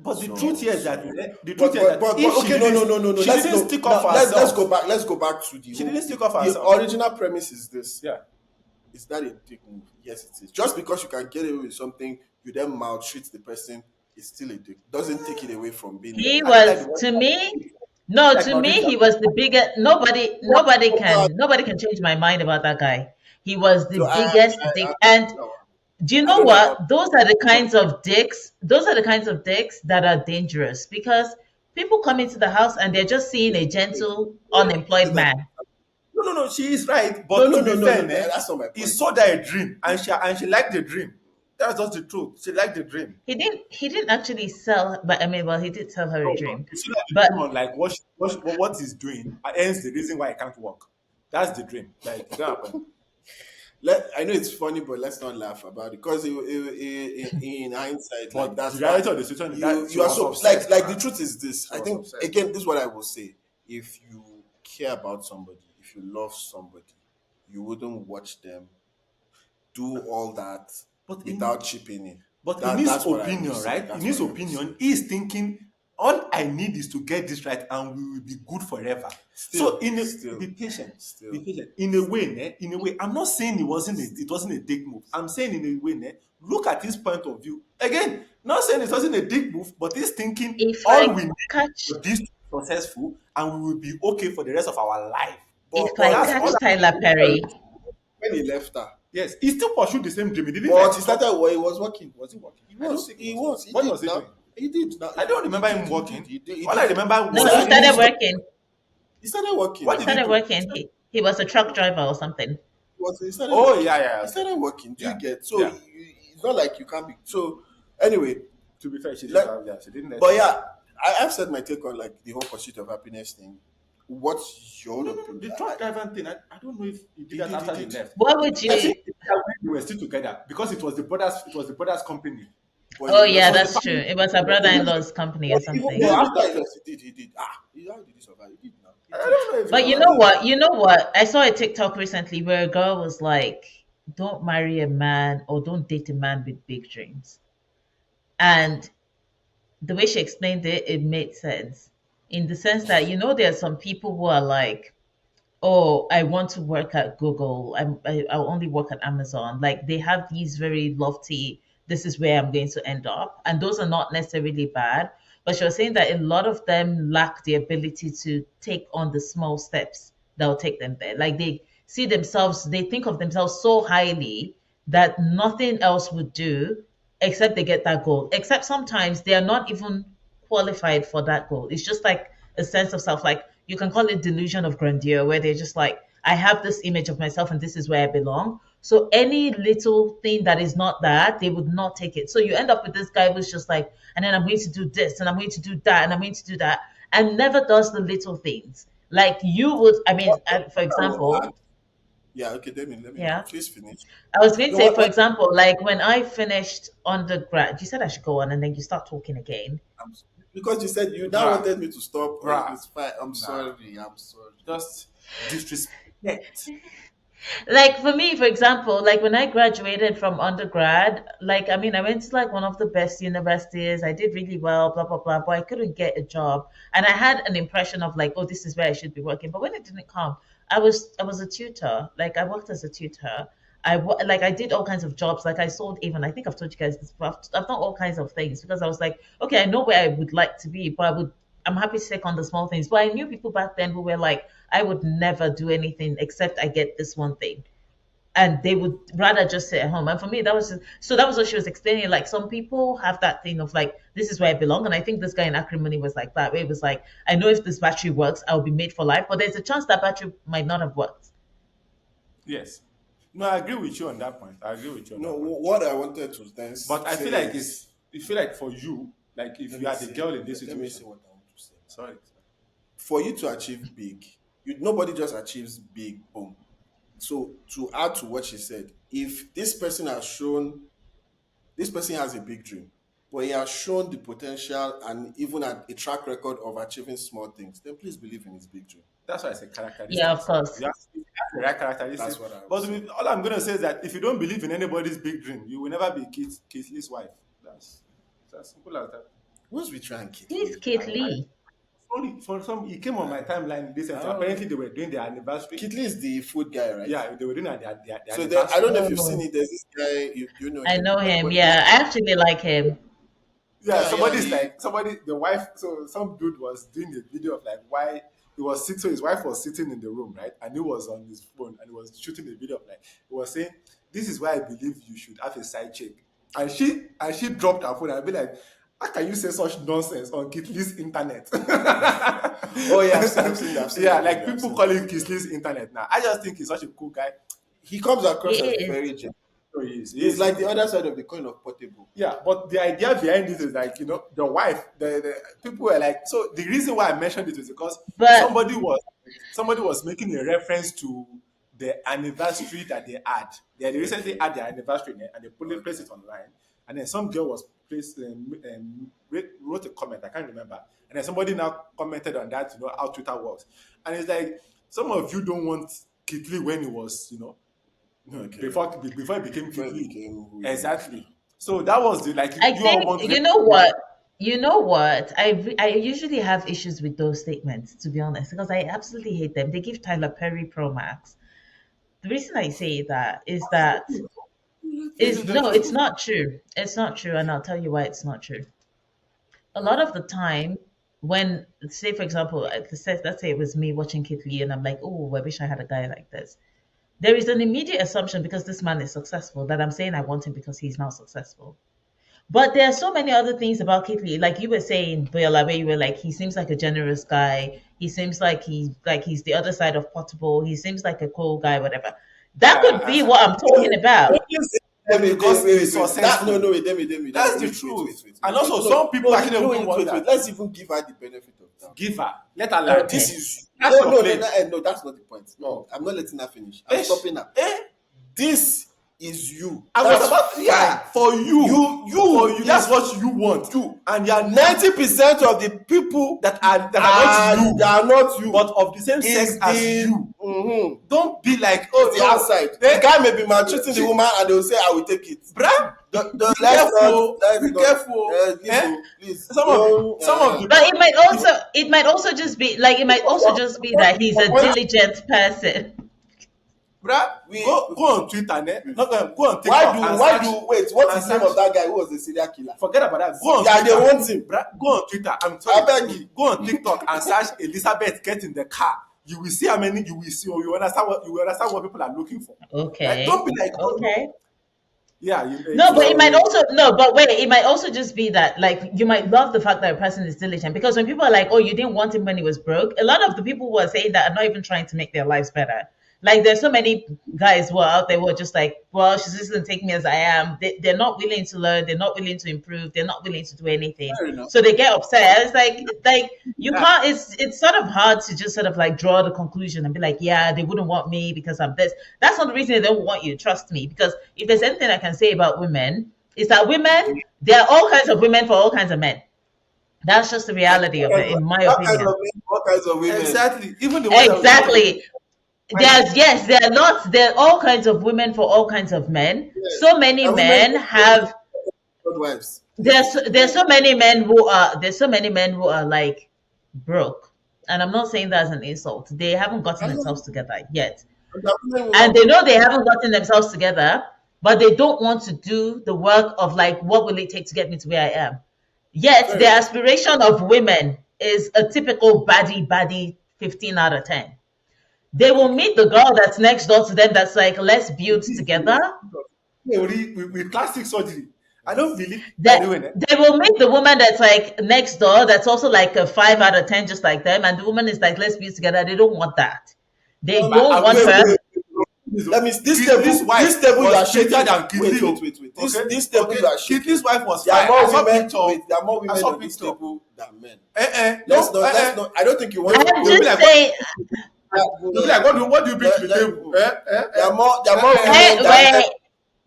But the truth So here is that so the truth here is that but if she okay, no, no, didn't no, no, no. she Let's didn't no stick up now for let's herself. go back. Let's go back to the She whole didn't stick up for the herself. original premise is this. Yeah. Is that a dick move? Yes, it is. Just because you can get away with something, you then maltreat the person, it's still a dick. Doesn't take it away from being a he dick. I don't like the was word to me, no, like to me maltreat. he was the biggest. Nobody can change my mind about that guy. He was the So biggest I dick. And do you I know don't know about what? Those are the kinds of dicks. Those are the kinds of dicks that are dangerous because people come into the house and they're just seeing a gentle, unemployed man. No. She is right. no, But no, to no, be no, fair, no. That's not my he point. sold her a dream, and she liked the dream. That's just the truth. She liked the dream. He didn't actually sell, but I mean, well, he did sell her a No, dream. you see that the But dream on like what he's doing, and hence the reason why I can't work. That's the dream. Like it don't happen. I know it's funny, but let's not laugh about it because in hindsight, like But the that's reality that of the situation is that she you are was so obsessed, like the man. truth is this. She I was think obsessed. again, this is what I will say. If you care about somebody, if you love somebody, you wouldn't watch them do all that But in without chipping in. But in his That's what I will opinion, say. right? In That's what his I will say. opinion, he's thinking all I need is to get this right and we will be good forever. So be patient. Be Still. patient. In a way, I'm not saying it wasn't a dick move. I'm saying in a way, look at his point of view. Again, not saying it wasn't a dick move, but he's thinking if all I we need catch for this to be successful and we will be okay for the rest of our life. But if I That's all catch I Tyler Perry, when he left her, Yes, he still pursued the same dream. He didn't But like he stop. started where he was working. Was he working? He I don't was. think he He was working. was. He What did was he now. doing? He did now. I don't He remember did. him He did. working. He did. He All I did. remember No, was he Sir, he he started did. working. He started working He what did now. he started do? working. He was a truck driver or something. He started Oh yeah, working. yeah, He okay. started working. Do you Yeah. get? So Yeah. it's not like you can't be. So anyway, To be fair, she didn't let. have, yeah, she didn't let But him. yeah, I've said my take on like the whole pursuit of happiness thing. What's your own No, no, no. opinion? The truck driving thing, I don't know if he did He that did. He after they did. left. What would He I did. you? think he did that when they were still together because it was the brothers' company. But he Oh It yeah, left. was the that's true. family. It was her brother-in-law's company or But something. Yeah. after he left, he did. He did. How did he survive? He did now. He I did. don't know if it But was you He know after. did. what? You know what? I saw a TikTok recently where a girl was like, "Don't marry a man or don't date a man with big dreams." And the way she explained it, it made sense in the sense that there are some people who are like, oh, I want to work at Google. I'll only work at Amazon. Like they have these very lofty, this is where I'm going to end up. And those are not necessarily bad. But she was saying that a lot of them lack the ability to take on the small steps that will take them there. Like they think of themselves so highly that nothing else would do except they get that goal. Except sometimes they are not even qualified for that goal. It's just like a sense of self. Like you can call it delusion of grandeur, where they're just like, I have this image of myself and this is where I belong. So any little thing that is not that, they would not take it. So you end up with this guy who's just like, and then I'm going to do this and I'm going to do that and I'm going to do that, and never does the little things. Like you would, I mean, for I would add. example, Yeah. Okay. Let me yeah, please finish. I was going to No. say, for What? example, like when I finished undergrad, you said I should go on and then you start talking again. I'm, because you said you now Bruh, wanted me to stop. bruh, It's fine. I'm nah. sorry. I'm sorry. Just disrespect. Like for me, for example, like when I graduated from undergrad, like I mean, I went to like one of the best universities. I did really well, blah blah blah, but I couldn't get a job, and I had an impression of like, oh, this is where I should be working. But when it didn't come, I was a tutor. Like I worked as a tutor. Like I did all kinds of jobs. Like I sold even. I think I've told you guys this. But I've done all kinds of things because I was like, okay, I know where I would like to be, but I'm happy to take on the small things. But I knew people back then who were like, I would never do anything except I get this one thing. And they would rather just sit at home. And for me, that was what she was explaining. Like some people have that thing of like, this is where I belong. And I think this guy in acrimony was like that, where it was like, I know if this battery works, I'll be made for life. But there's a chance that battery might not have worked. Yes. No, I agree with you on that point. I agree with you on No. that point. What I wanted to then But I say feel like is, for you, like if let you me are the say. girl in this Let me say situation. what I want to say. Sorry. For you to achieve big, nobody just achieves big. Boom. So to add to what she said, if this person has a big dream, but he has shown the potential and even a track record of achieving small things, then please believe in his big dream. That's why I say Yeah, of characteristics. course. If you have the right That's characteristics. what I would But say. all I'm gonna say is that if you don't believe in anybody's big dream, you will never be Keith's wife. It's as simple as that. Once we try and Kid Who's Lee, Kate Lee? Sorry, for some, he came on my timeline recently. oh, Apparently, they were doing their anniversary. Kid Lee is the food guy, right? Yeah, they were doing their So I anniversary. don't know if you've seen Oh, it. There's this guy, you know I him. know him. Everybody knows Yeah, him. I actually like him. Yeah, Yeah, yeah. the wife. So some dude was doing a video of like why he was sitting. So his wife was sitting in the room, right? And he was on his phone and he was shooting a video of like he was saying, "This is why I believe you should have a side chick." And she dropped her phone. I'd be like, "How can you say such nonsense on Kitli's internet?" Oh yeah, I've seen Yeah, that like video. I've people seen call that it video. Kitli's internet now. I just think he's such a cool guy. He comes He across as is. very genuine. So he is. He He's is. like the other side of the coin of Portable. Yeah, but the idea behind it is like, the wife, the people were like, so the reason why I mentioned it is because But somebody was making a reference to the anniversary that they had. They recently Okay, had their anniversary and they placed okay. it online. And then some girl was wrote a comment, I can't remember. And then somebody now commented on that, how Twitter works. And it's like, some of you don't want Kitli when he was, Okay. before it became Before Kid it Lee. became who he is Exactly. now. So that was the like I you all think want very you know what I usually have issues with those statements, to be honest, because I absolutely hate them. They give Tyler Perry Pro Max. The reason I say that is that is is it the no, it's truth? not true. It's not true, and I'll tell you why it's not true. A lot of the time, when say for example, let's say it was me watching Kid Lee, and I'm like, oh, I wish I had a guy like this. there is an immediate assumption because this man is successful that I'm saying I want him because he's now successful. But there are so many other things about Kitli, like you were saying, Biola, where you were like, he seems like a generous guy. He seems like he's the other side of Portable. He seems like a cool guy, whatever. That could be what I'm talking about. Because he's That, successful. no, wait, Demi. That's the Wait, truth. wait. And also, No, some people no, actually no, don't want that. Let's even give her the benefit of doubt. Give her. Let her learn. This Okay. is That's your no, place. no, that's not the point. No, I'm not letting her finish. I'm Ish. stopping her. Eh? This is you. I That's was about fine. for you. For you. You. That's what you want. You. And you're 90% of the people that are not you, they are not you. but of the same Is sex as the- you. Mhm. Don't be like, The outside. Eh? The guy may be maltreating the woman and they will say, I will take it. Bruh, Let's careful. not, Be careful. Please. Some of the But it might also just be like it might also just be that he's a diligent person. bruh, We- go on Twitter, not go on TikTok. What is the name of that guy who was a serial killer? Forget about that. Go on Yeah, Twitter. they want him. Bruh, go on Twitter. I'm sorry. I beg you. Go on TikTok and search Elizabeth get in the car. You will see how many you will see, or you understand what people are looking for. Okay. Like, don't be like, Okay. yeah. No, but it might also but wait, it might also just be that like you might love the fact that a person is diligent because when people are like, oh, you didn't want him when he was broke, a lot of the people who are saying that are not even trying to make their lives better. Like there's so many guys who are out there who are just like, well, she's just gonna take me as I am. They're not willing to learn, they're not willing to improve, they're not willing to do anything. Fair enough. So they get upset. It's like you can't. It's sort of hard to just sort of like draw the conclusion and be like, yeah, they wouldn't want me because I'm this. That's not the reason they don't want you. Trust me, because if there's anything I can say about women, is that women, there are all kinds of women for all kinds of men. That's just the reality of it, in my opinion. All kinds of women. exactly. Even the ones that- Exactly. There are all kinds of women for all kinds of men. Yes. So many And men women- have Good wives. there's so many men who are like broke. And I'm not saying that as an insult. They haven't gotten themselves together yet. And they know they haven't gotten themselves together, but they don't want to do the work of like what will it take to get me to where I am. Yet the aspiration of women is a typical baddie 15 out of 10. They will meet the girl that's next door to them that's like, let's build together. with plastic surgery. I don't believe by the way, They will meet the woman that's like next door that's also like a 5 out of 10 just like them. And the woman is like, let's build together. They don't want that. They don't want her. Let me. This wife table you are was shaking. better than Kitli. Wait. Okay? This table you are shaking. Kitli's wife was There fine. are more I saw women. picture. Wait, there are more I women saw on this picture. table than men. Let's Let's not. I don't think you want. I'm They'll be just like, saying, You'll be like, what do you bring to the table? There are more women wait, than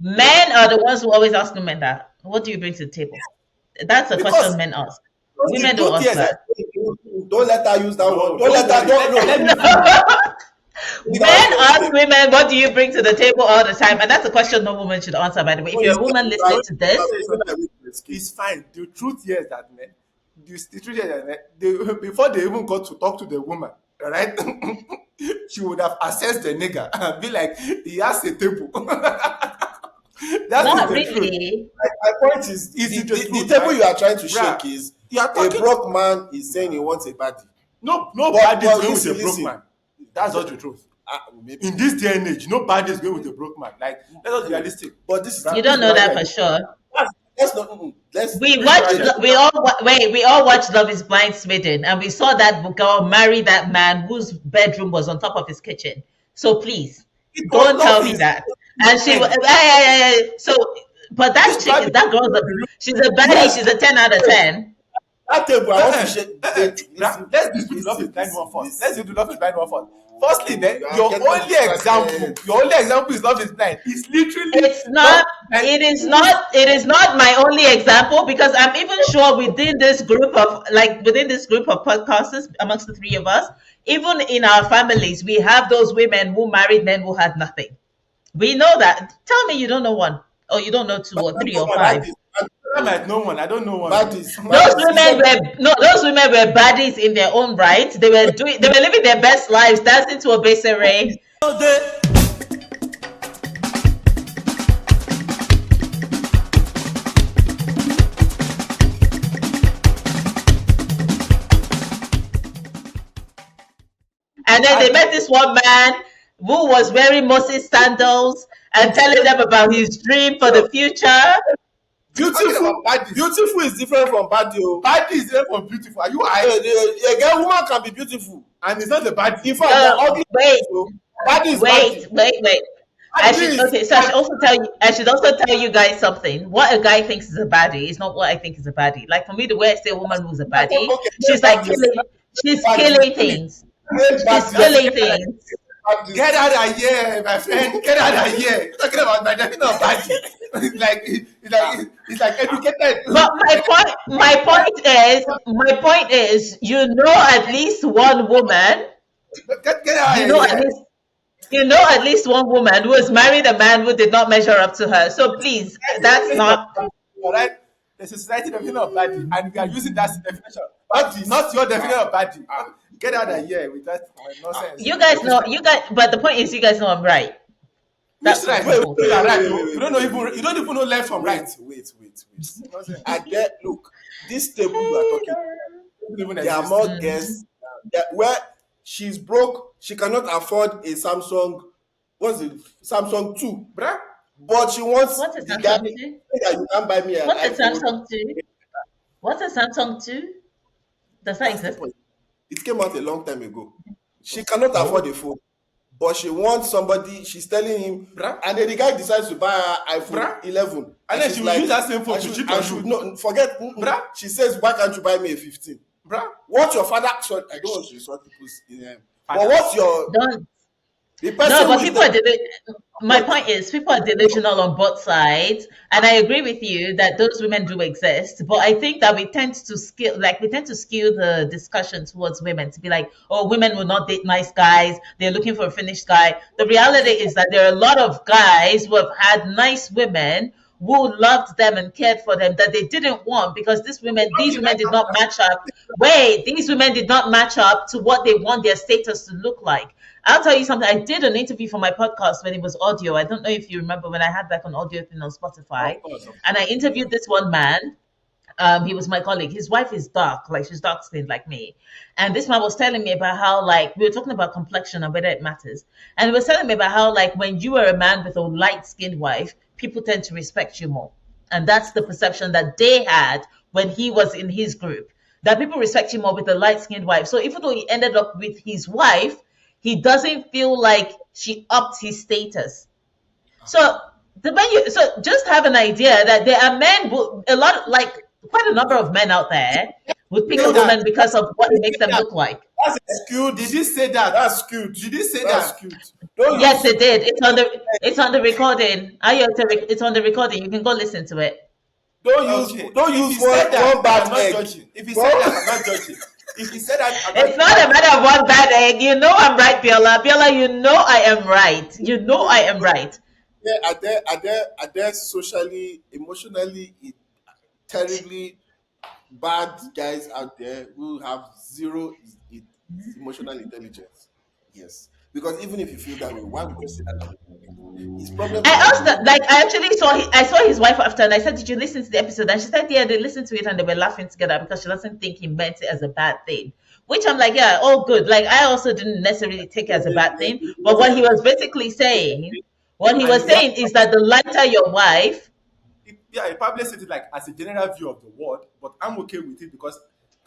men are the ones who always ask women that. What do you bring to the table? That's a Because- question men ask. Women don't ask that. Don't let her use that No, word. Don't let her. let me- Men ask women, what do you bring to the table all the time? And that's a question no woman should answer, by the way. If you're a woman listening to this, It's fine. The truth here is that man, the truth here is that man, before they even got to talk to the woman, right? She would have assessed the nigga and be like, he has a table. That's not the truth. My really. point is, Is it the the truth, table right? you are trying to Bruh, shake is You are a talking. broke man is saying he wants a body. Nobody is but going with a broke listen. man. That's not the truth. Maybe. In this day and age, nobody is going with a broke man. Like, let us be realistic. But this is You don't know that for sure. Let's not. Let's. We This watched. is right. We all watched Love Is Blind Sweden, and we saw that girl marry that man whose bedroom was on top of his kitchen. So please, don't tell me that. And she was. So, but that chick, that girl, she's a baddie. She's a 10 out of 10. That table, I want to shake. Let's do the love is blind one first. Let's do the love is blind one first. Firstly, then You are your getting only distracted. example is love is blind. It's literally It's not. It is not. It is not my only example because I'm even sure within this group of podcasters amongst the three of us, even in our families, we have those women who married men who had nothing. We know that. Tell me you don't know one, or you don't know two, or three, or five. I'm like no one. I don't know one. Those women were baddies in their own right. They were living their best lives, dancing to Obesere. And then they met this one man who was wearing Moses sandals and telling them about his dream for Yo, the future. You're talking beautiful, about baddies. beautiful is different from bad. Yo, Baddie is there from beautiful. Are you high? a girl woman can be beautiful. And it's not the baddie. In fact, they're ugly. Wait, So bad is bad. wait. I Baddie should is okay. So I should also tell you. I should also tell you guys something. What a guy thinks is a baddie is not what I think is a baddie. Like for me, the way I say a woman who's a baddie, Okay, she's like killing. She's killing things. She's killing things. Get out of here, my friend. Get out of here. You're talking about my definition of baddie. It's like educated. But my point is, you know, at least one woman. Get out You of know, at here. least you know at least one woman who has married a man who did not measure up to her. So please, that's not. All right. There's a society definition of baddie, and we are using that definition. Not your definition of baddie. Get out of here with that nonsense. You guys know. You guys. But the point is, you guys know I'm right. Which That's right? what's You are important. right. wait, You don't know even you don't even know left from right. Wait. Nonsense. I get. Look, this table you are talking. Doesn't even There are exist. more guests where she's broke. She cannot afford a Samsung. What's it? Samsung 2. Bruh. But she wants What's a the guy Samsung 2? that you can buy me an What's a iPhone. Samsung 2? What's a Samsung 2? Does that That's the exist? point. It came out a long time ago. She cannot Oh. afford a phone, but she wants somebody. She's telling him, Bruh. and then the guy decides to buy her iPhone Bruh. 11. And then she's she will use that same phone I to should, cheat I on should you. no forget. Bruh. She says, "Why can't you buy me a 15?" Bruh. What's your father? Sorry, I don't want to insult people's but Father. what's your Don't. the No, person but who is people are the my point is people are delusional on both sides, and I agree with you that those women do exist. But I think that we tend to skew the discussion towards women to be like, oh, women will not date nice guys. They're looking for a finished guy. The reality is that there are a lot of guys who have had nice women who loved them and cared for them that they didn't want because these women did not match up. Wait, these women did not match up to what they want their status to look like. I'll tell you something. I did an interview for my podcast when it was audio. I don't know if you remember when I had like an audio thing on Spotify, Of course. and I interviewed this one man. He was my colleague. His wife is dark, like she's dark skinned like me. And this man was telling me about how, like, we were talking about complexion and whether it matters. And he was telling me about how, like, when you are a man with a light skinned wife, people tend to respect you more. And that's the perception that they had when he was in his group, that people respect him more with a light skinned wife. So even though he ended up with his wife, he doesn't feel like she upped his status. So so just have an idea that there are men who a lot of, like quite a number of men out there would pick a woman because of what it makes them look like. that's skewed. Did you say that? That's skewed. Did you say That's that? skewed. Don't Yes, use it did. It's on the recording. It's on the recording. You can go listen to it. Okay. don't If use he said that, one bad I'm not egg. judging. If he said that, I'm not judging. If he said that, I'm It's not a matter of one bad egg. You know I'm right, Biola. Biola, you know I am right. You know I am right. Yeah, are there socially, emotionally, terribly bad guys out there who have zero emotional intelligence? Yes, because even if you feel that way, why would you say that about people? His problem I is that asked that, like I actually I saw his wife after, and I said, "Did you listen to the episode?" And she said, "Yeah, they listened to it and they were laughing together because she doesn't think he meant it as a bad thing." Which I'm like, yeah, all good. Like I also didn't necessarily take it as a bad thing, but what he was basically saying, what he And was he, saying is that the lighter your wife, yeah, he probably said it like as a general view of the world, but I'm okay with it because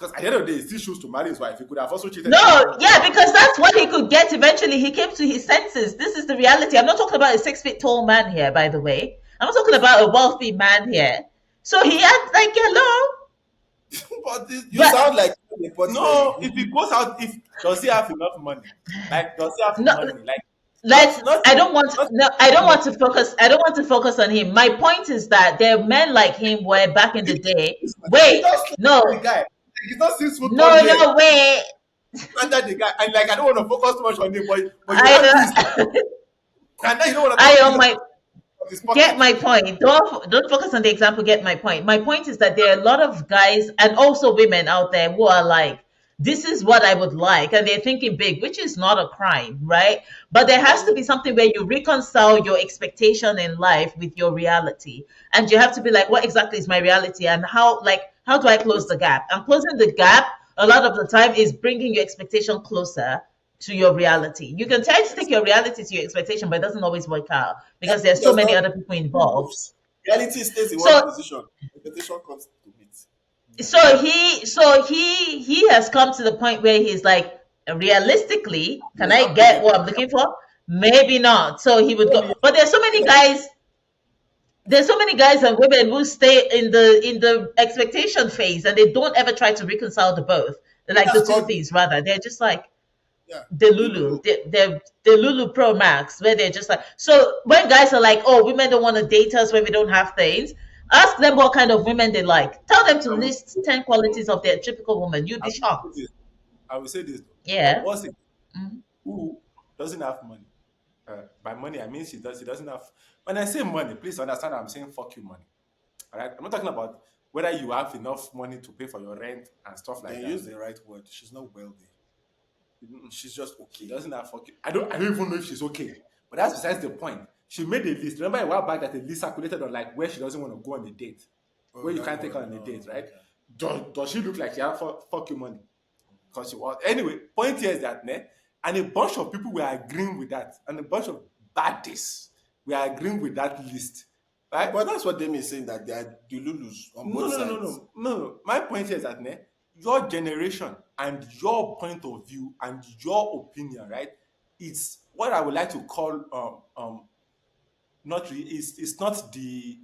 at the end of the day, he still choose to marry his wife. He could have also cheated. no, yeah, because that's what he could get eventually. He came to his senses. This is the reality. I'm not talking about a 6 feet tall man here, by the way. I'm not talking about a wealthy man here. So he had like, hello. But this, you But sound like no, if he goes out, if does he have enough money? Like, does he have no, money? Like, let's not I don't want not no, I don't want to focus on him. My point is that there are men like him where back in the day, he wait, just no, the guy. Like, he's not 6 foot tall no, yet. no, wait. Under the guy, and like I don't want to focus too much on him, but you have this, I and then you don't want to I talk on my of his get pocket. my point. Don't focus on the example. Get my point. My point is that there are a lot of guys and also women out there who are like, this is what I would like, and they're thinking big, which is not a crime, right? But there has to be something where you reconcile your expectation in life with your reality, and you have to be like, what exactly is my reality, and how do I close the gap? And closing the gap a lot of the time is bringing your expectation closer to your reality. You can try to take your reality to your expectation, but it doesn't always work out because Reality there's so does many not other people involved. reality stays in one So position. Expectation comes to meet. so he has come to the point where he's like, realistically, can There's I not get what projected. I'm looking for? Maybe not. So he would Let go. me But there's so many guys and women who stay in the expectation phase and they don't ever try to reconcile the both. Like the that's two called things rather. They're just like yeah, the the Lulu. Lulu. They're the Lulu Pro Max, where they're just like, so when guys are like, oh, women don't want to date us when we don't have things, ask them what kind of women they like. Tell them to I will, list 10 qualities of their typical woman. You'd I be will say shocked. this. I will say this. Yeah. What's it? Mhm. Who doesn't have money? By money, I mean she doesn't have. When I say money, please understand I'm saying fuck you money. All right, I'm not talking about whether you have enough money to pay for your rent and stuff like Then that. use the right word. She's not wealthy. Mm-mm. She's just She okay. doesn't have fucking. I don't even know if she's okay. But that's besides the point. She made a list. Remember a while back that a list circulated on like where she doesn't want to go on a date, Oh, where you that can't take her one. on a date, Oh, right? okay. Does she look like she has fuck you money? Because she was. Anyway, point here is that, and a bunch of people were agreeing with that, and a bunch of baddies were agreeing with that list, right? But that's what Demi is saying that they are the Lulus on No, both no, no, no, sides. no, no. My point here is that, your generation and your point of view and your opinion, right? It's what I would like to call not really. It's not the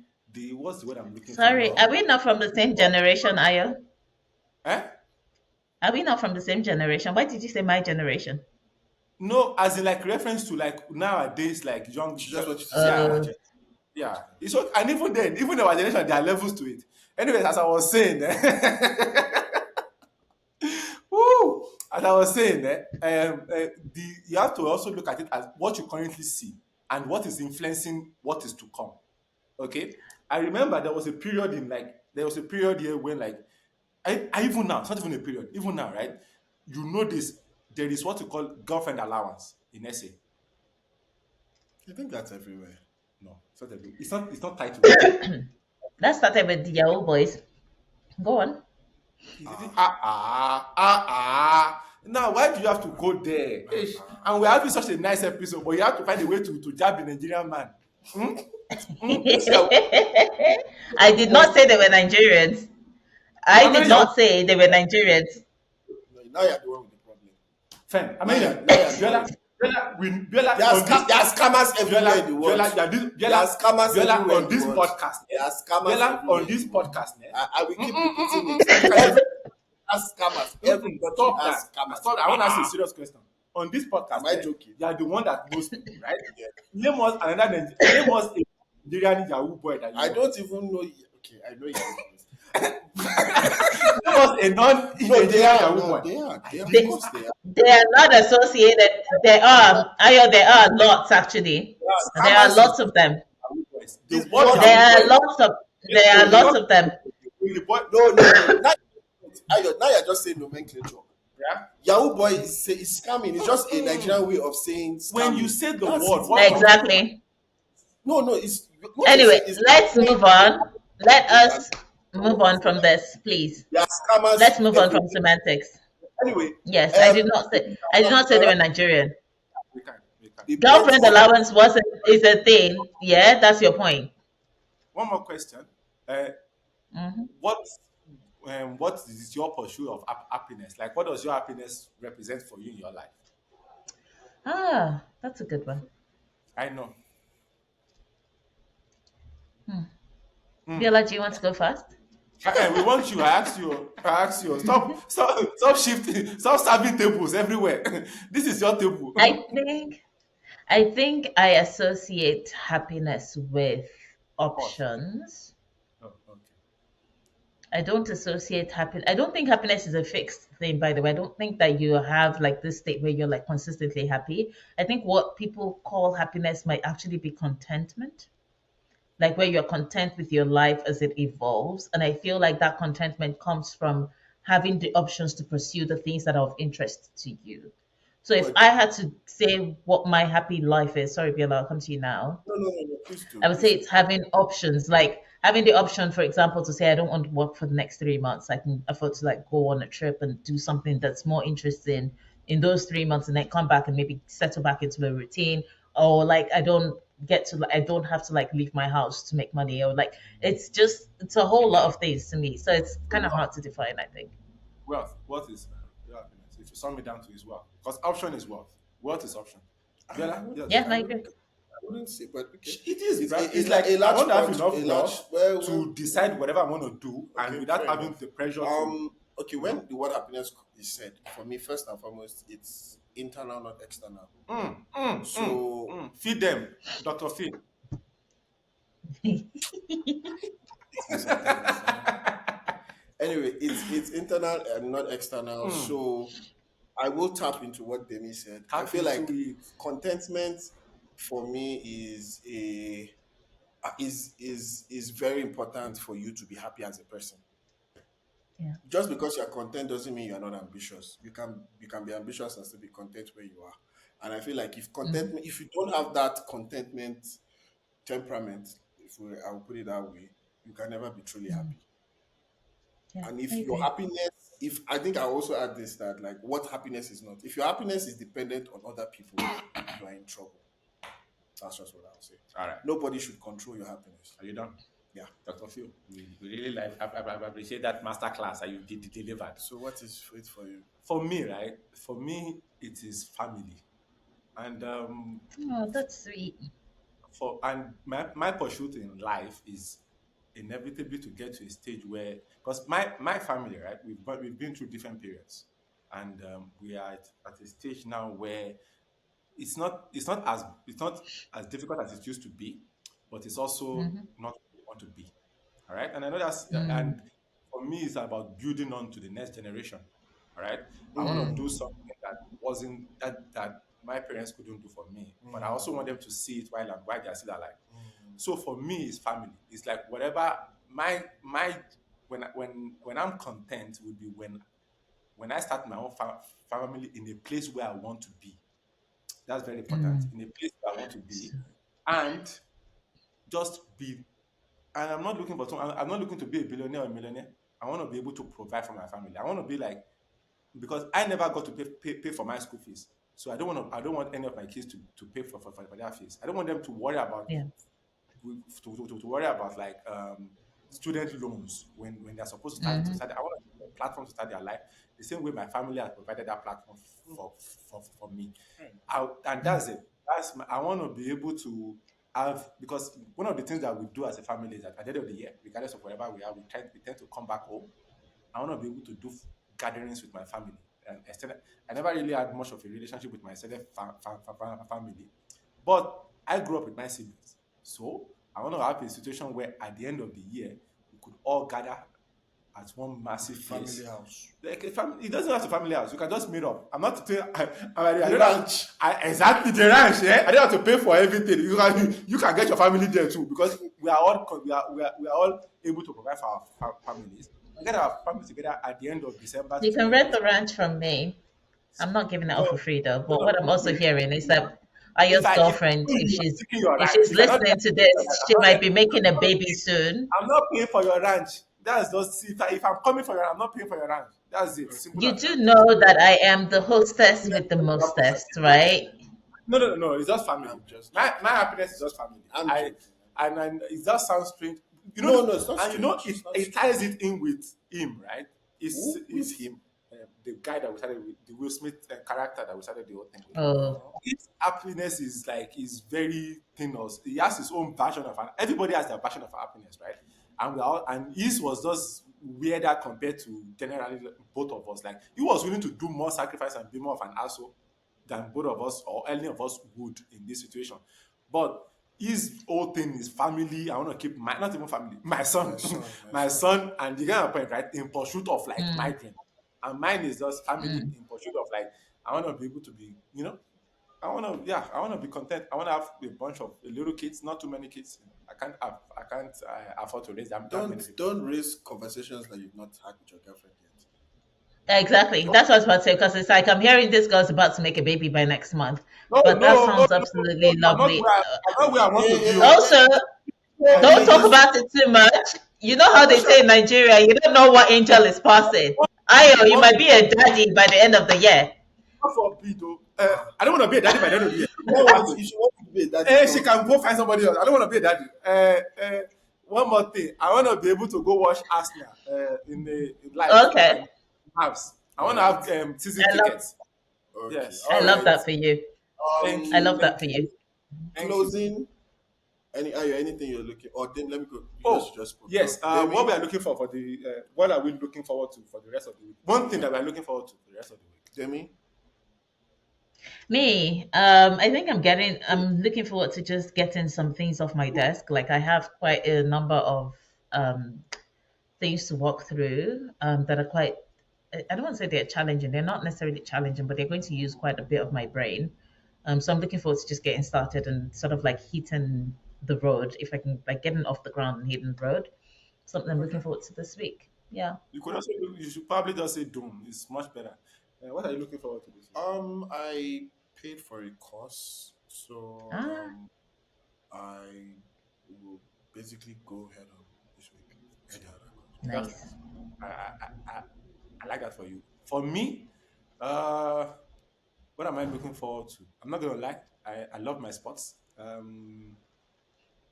what's the word I'm looking for Sorry, now? are we not from the same generation, Ayo? Eh? Are we not from the same generation? Why did you say my generation? No, as in like reference to like nowadays, like She just wants you to say yeah, our Uh, gen. yeah. It's okay. And even then, even our generation, there are levels to it. Anyways, as I was saying, woo, as I was saying, you have to also look at it as what you currently see and what is influencing what is to come. Okay, I remember there was a period here when like I even now, it's not even a period, even now, right? You know this, there is what you call girlfriend allowance in SA. I think that's everywhere. No, it's not tied to women. that started with the Yahoo boys. Go on. Ah, Now, why do you have to go there? Ish. And we're having such a nice episode, but you have to find a way to jab the Nigerian man. Hmm? Hmm? This Yahoo I did boys, not say they were Nigerians. I how did many Yahoo not say they were Nigerians. no, now you're the one with the problem. fam? How Now many you're now you're the one Biola, with Biola on this there are scammers everywhere in the world. There are scammers Biola everywhere in on the this world. podcast, There are scammers Biola everywhere on in this the world. podcast, I will keep repeating it. you can Everybody has scammers. Everybody stop has that. scammers. Stop. I want to ask you a serious question. On this Am podcast, I joking? you are the one that knows people, right? Yeah. Name us a Nigerian Yahoo boy that you I know. don't even know. Okay, I know Yahoo boys. Name us a No, they non-Nigerian are. Yahoo No, boy. they are. I They are. Of They, didn't. course, they are. they are not associated. There are, Ayo, there are lots actually. Yeah, There are scammers is lots of them. Yahoo boys. The this word what There Yahoo are boy. lots of there are When you lots talk, of them. when the boy, no, no, no. Now you're just saying nomenclature. yeah. Yahoo boy is scamming. It's just a Nigerian way of saying When you scamming. say the That's word, it. what comes to your mind? Exactly. No, no. It's what you're Anyway, saying is let's move on. Let yeah, us move on from this, please. there are scammers Let's move on from everywhere. semantics. Anyway, Yes, um, I did not say they were Nigerian. We can. the point Girlfriend is allowance is a thing. Yeah, that's your point. One more question. Uh, Mhm. what what is your pursuit of happiness? Like, what does your happiness represent for you in your life? Ah, that's a good one. I know. Biola, do you want to go first? We want you. I ask you. I ask you. Stop shifting. Stop serving tables everywhere. This is your table. I think I think I associate happiness with Pause. options. Oh, okay. I don't associate happiness. I don't think happiness is a fixed thing, by the way. I don't think that you have like this state where you're like consistently happy. I think what people call happiness might actually be contentment, like where you're content with your life as it evolves. And I feel like that contentment comes from having the options to pursue the things that are of interest to you. So if but I had to say what my happy life is, sorry, Biola, I'll come to you now. no, no, no, no. Please do, I would say please do. it's having options, like having the option, for example, to say I don't want to work for the next 3 months. I can afford to like go on a trip and do something that's more interesting in those 3 months and then come back and maybe settle back into a routine, or like I don't have to like leave my house to make money, or like it's a whole lot of things to me. So it's So kind of hard to define, I think. wealth is real happiness. If you sum it down to is wealth, because option is wealth. Wealth is option. I Biola, would, yes. Yeah, I I would, agree. I wouldn't say, but okay. It is, It's right? It's like a I large want to have part, enough a large. wealth Well, to decide whatever I want to do, and okay, without fair having enough. the pressure to, Okay, when the word happiness is said, for me, first and foremost, it's internal, not external. So feed them, Doctor Feed. sometimes. Anyway, it's internal and not external. So I will tap into what Demi said. I Tap feel into like it. contentment for me is very important for you to be happy as a person. Yeah. Just because you're content doesn't mean you're not ambitious. You can be ambitious and still be content where you are. And I feel like if you don't have that contentment temperament, I will put it that way, you can never be truly happy. Yeah, And I if your agree. happiness, if I think I also add this, that like what happiness is not. If your happiness is dependent on other people, you are in trouble. That's just what I'll say. All right. Nobody should control your happiness. Are you done? Yeah. Dr. Phil, we really like, I appreciate that master class that you delivered. So what is it for you? For me, right? For me, it is family. And Oh, that's sweet. my pursuit in life is inevitably to get to a stage where, because my family, right, we've been through different periods, and we are at a stage now where it's not as difficult as it used to be, but it's also Mm-hmm. not what we want to be. All right, and I know Mm, and for me, it's about building on to the next generation. All right, I want to Mm, do something that wasn't that my parents couldn't do for me, but I also want them to see it while they're still alive. So for me, it's family. It's like whatever my when I'm content would be when I start my own family in a place where I want to be. That's very important. mm. In a place where I want to be, So, and just be. And I'm not looking to be a billionaire or a millionaire. I want to be able to provide for my family. I want to be like, because I never got to pay for my school fees. So I don't want any of my kids to pay for their fees. I don't want them to worry about yeah. to worry about like student loans when they're supposed to Mm-hmm. start. I want a platform to start their life the same way my family has provided that platform for me. And that's it. I want to be able to have, because one of the things that we do as a family is that at the end of the year, regardless of wherever we are, we tend to come back home. I want to be able to do gatherings with my family. And I never really had much of a relationship with my extended family, but I grew up with my siblings. So I want to have a situation where at the end of the year, we could all gather at one massive family place. house. Like a family, it doesn't have to family house. You can just meet up. I'm not to tell. I The don't have, ranch. exactly the ranch. Yeah, I don't have to pay for everything. You can get your family there too, because we are all able to provide for our families. We get our families together at the end of December You to can end rent of the ranch from me. I'm not giving it no, up for free though. no, But no, what I'm also wait. hearing is that If Ayo's I girlfriend, know you are taking your if ranch, she's if I don't listening to take your this, she ranch, might be making a baby soon. I'm not paying for your ranch. That's just, if I'm coming for your, I'm not paying for your ranch. That's it. Simple You as do that. know that I am the hostess with the mostest, right? No. It's just family. I'm just My joking. happiness is just family. I'm joking. And it does sound strange. No, no, it's not And strange. it, It's not it strange. ties it in with him, right? Who Is with him, the guy that we started with, the Will Smith character that we started the whole thing with. Oh, His happiness is very thin. He has his own version of everybody has their version of happiness, right? And his was just weirder compared to generally both of us. Like, he was willing to do more sacrifice and be more of an asshole than both of us or any of us would in this situation. But his whole thing is family. I want to keep my, not even family, my son, my son? my son, and you get my point, right? In pursuit of like my mm, dream, and mine is just family mm. in pursuit of like, I want to be able to be, I want to be content. I want to have a bunch of little kids, not too many kids. I can't afford to raise that many people. Don't raise conversations that you've not had with your girlfriend yet. Exactly. That's what I was about to say because it's like I'm hearing this girl's about to make a baby by next month. No, But that no, no, sounds no, no, absolutely lovely. I'm not where I want to be. Hey, Oh. Also, don't hey, talk this about it too much. You know how I'm not they sure. say in Nigeria, you don't know what angel is passing. Ayo, you One, might be a daddy by the end of the year. God forbid, though. I don't want to be a daddy by the end of the year. You know what? You should want to be a daddy. She can go find somebody else. I don't want to be a daddy. One more thing. I want to be able to go watch Arsenal in live with Okay. my house. I want to Right. have season I love tickets. Okay. Yes. I All love right. that for you. Thank I you. love Um, that Thank for you. you. Thank you. closing. Anything you're looking? Or then let me go. You Oh, just spoke. yes. What we Demi. are looking for the what are we looking forward to for the rest of the week? One thing Yeah. that we are looking forward to for the rest of the week. Demi. Me, I think I'm looking forward to just getting some things off my desk. Like I have quite a number of um, things to walk through that are quite, I don't want to say they're challenging. They're not necessarily challenging, but they're going to use quite a bit of my brain. So I'm looking forward to just getting started and sort of like hitting the road. If I can like getting off the ground and hitting the road, something I'm Okay. looking forward to this week. Yeah. You could also you should probably just say Doom. It's much better. What are you looking forward to this week? I paid for a course, so Ah, I will basically go head on this week. See how that goes. That's nice. nice. I like that for you. For me, what am I looking forward to? I'm not gonna lie. I love my sports.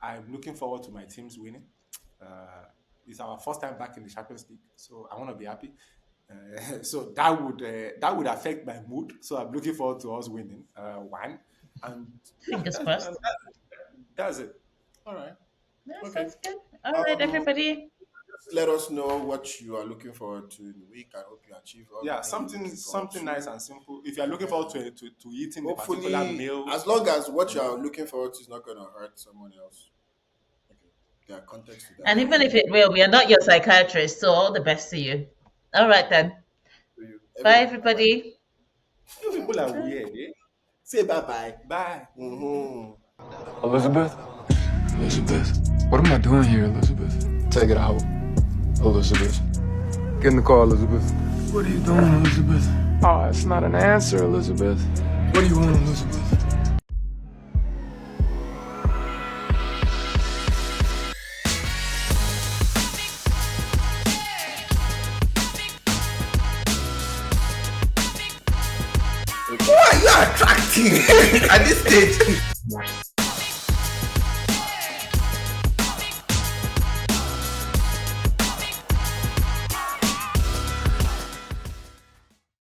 I'm looking forward to my teams winning. It's our first time back in the Champions League, so I want to be happy. So that would affect my mood. So I'm looking forward to us winning one, and yeah, Fingers crossed. that's it. All right. That Okay. sounds good. All right, Um, everybody. just let us know what you are looking forward to in the week. I hope you achieve Yeah, everything you're looking forward something to. nice and simple. If you're looking forward Yeah. to eating a particular Hopefully, meal, as long as what you are looking forward to is not going to hurt someone else. Okay. There are contexts to that. And even if it will, we are not your psychiatrist, so all the best to you. All right then. For you. Bye, Everyone, bye bye. everybody. you people are Bye. weird, eh? Say bye bye. Bye. Elizabeth? Elizabeth? What am I doing here, Elizabeth? Take it out. Elizabeth. Get in the car, Elizabeth. What are you doing, Elizabeth? Oh, it's not an answer, Elizabeth. What do you want, Elizabeth? Why are you attracting at this stage?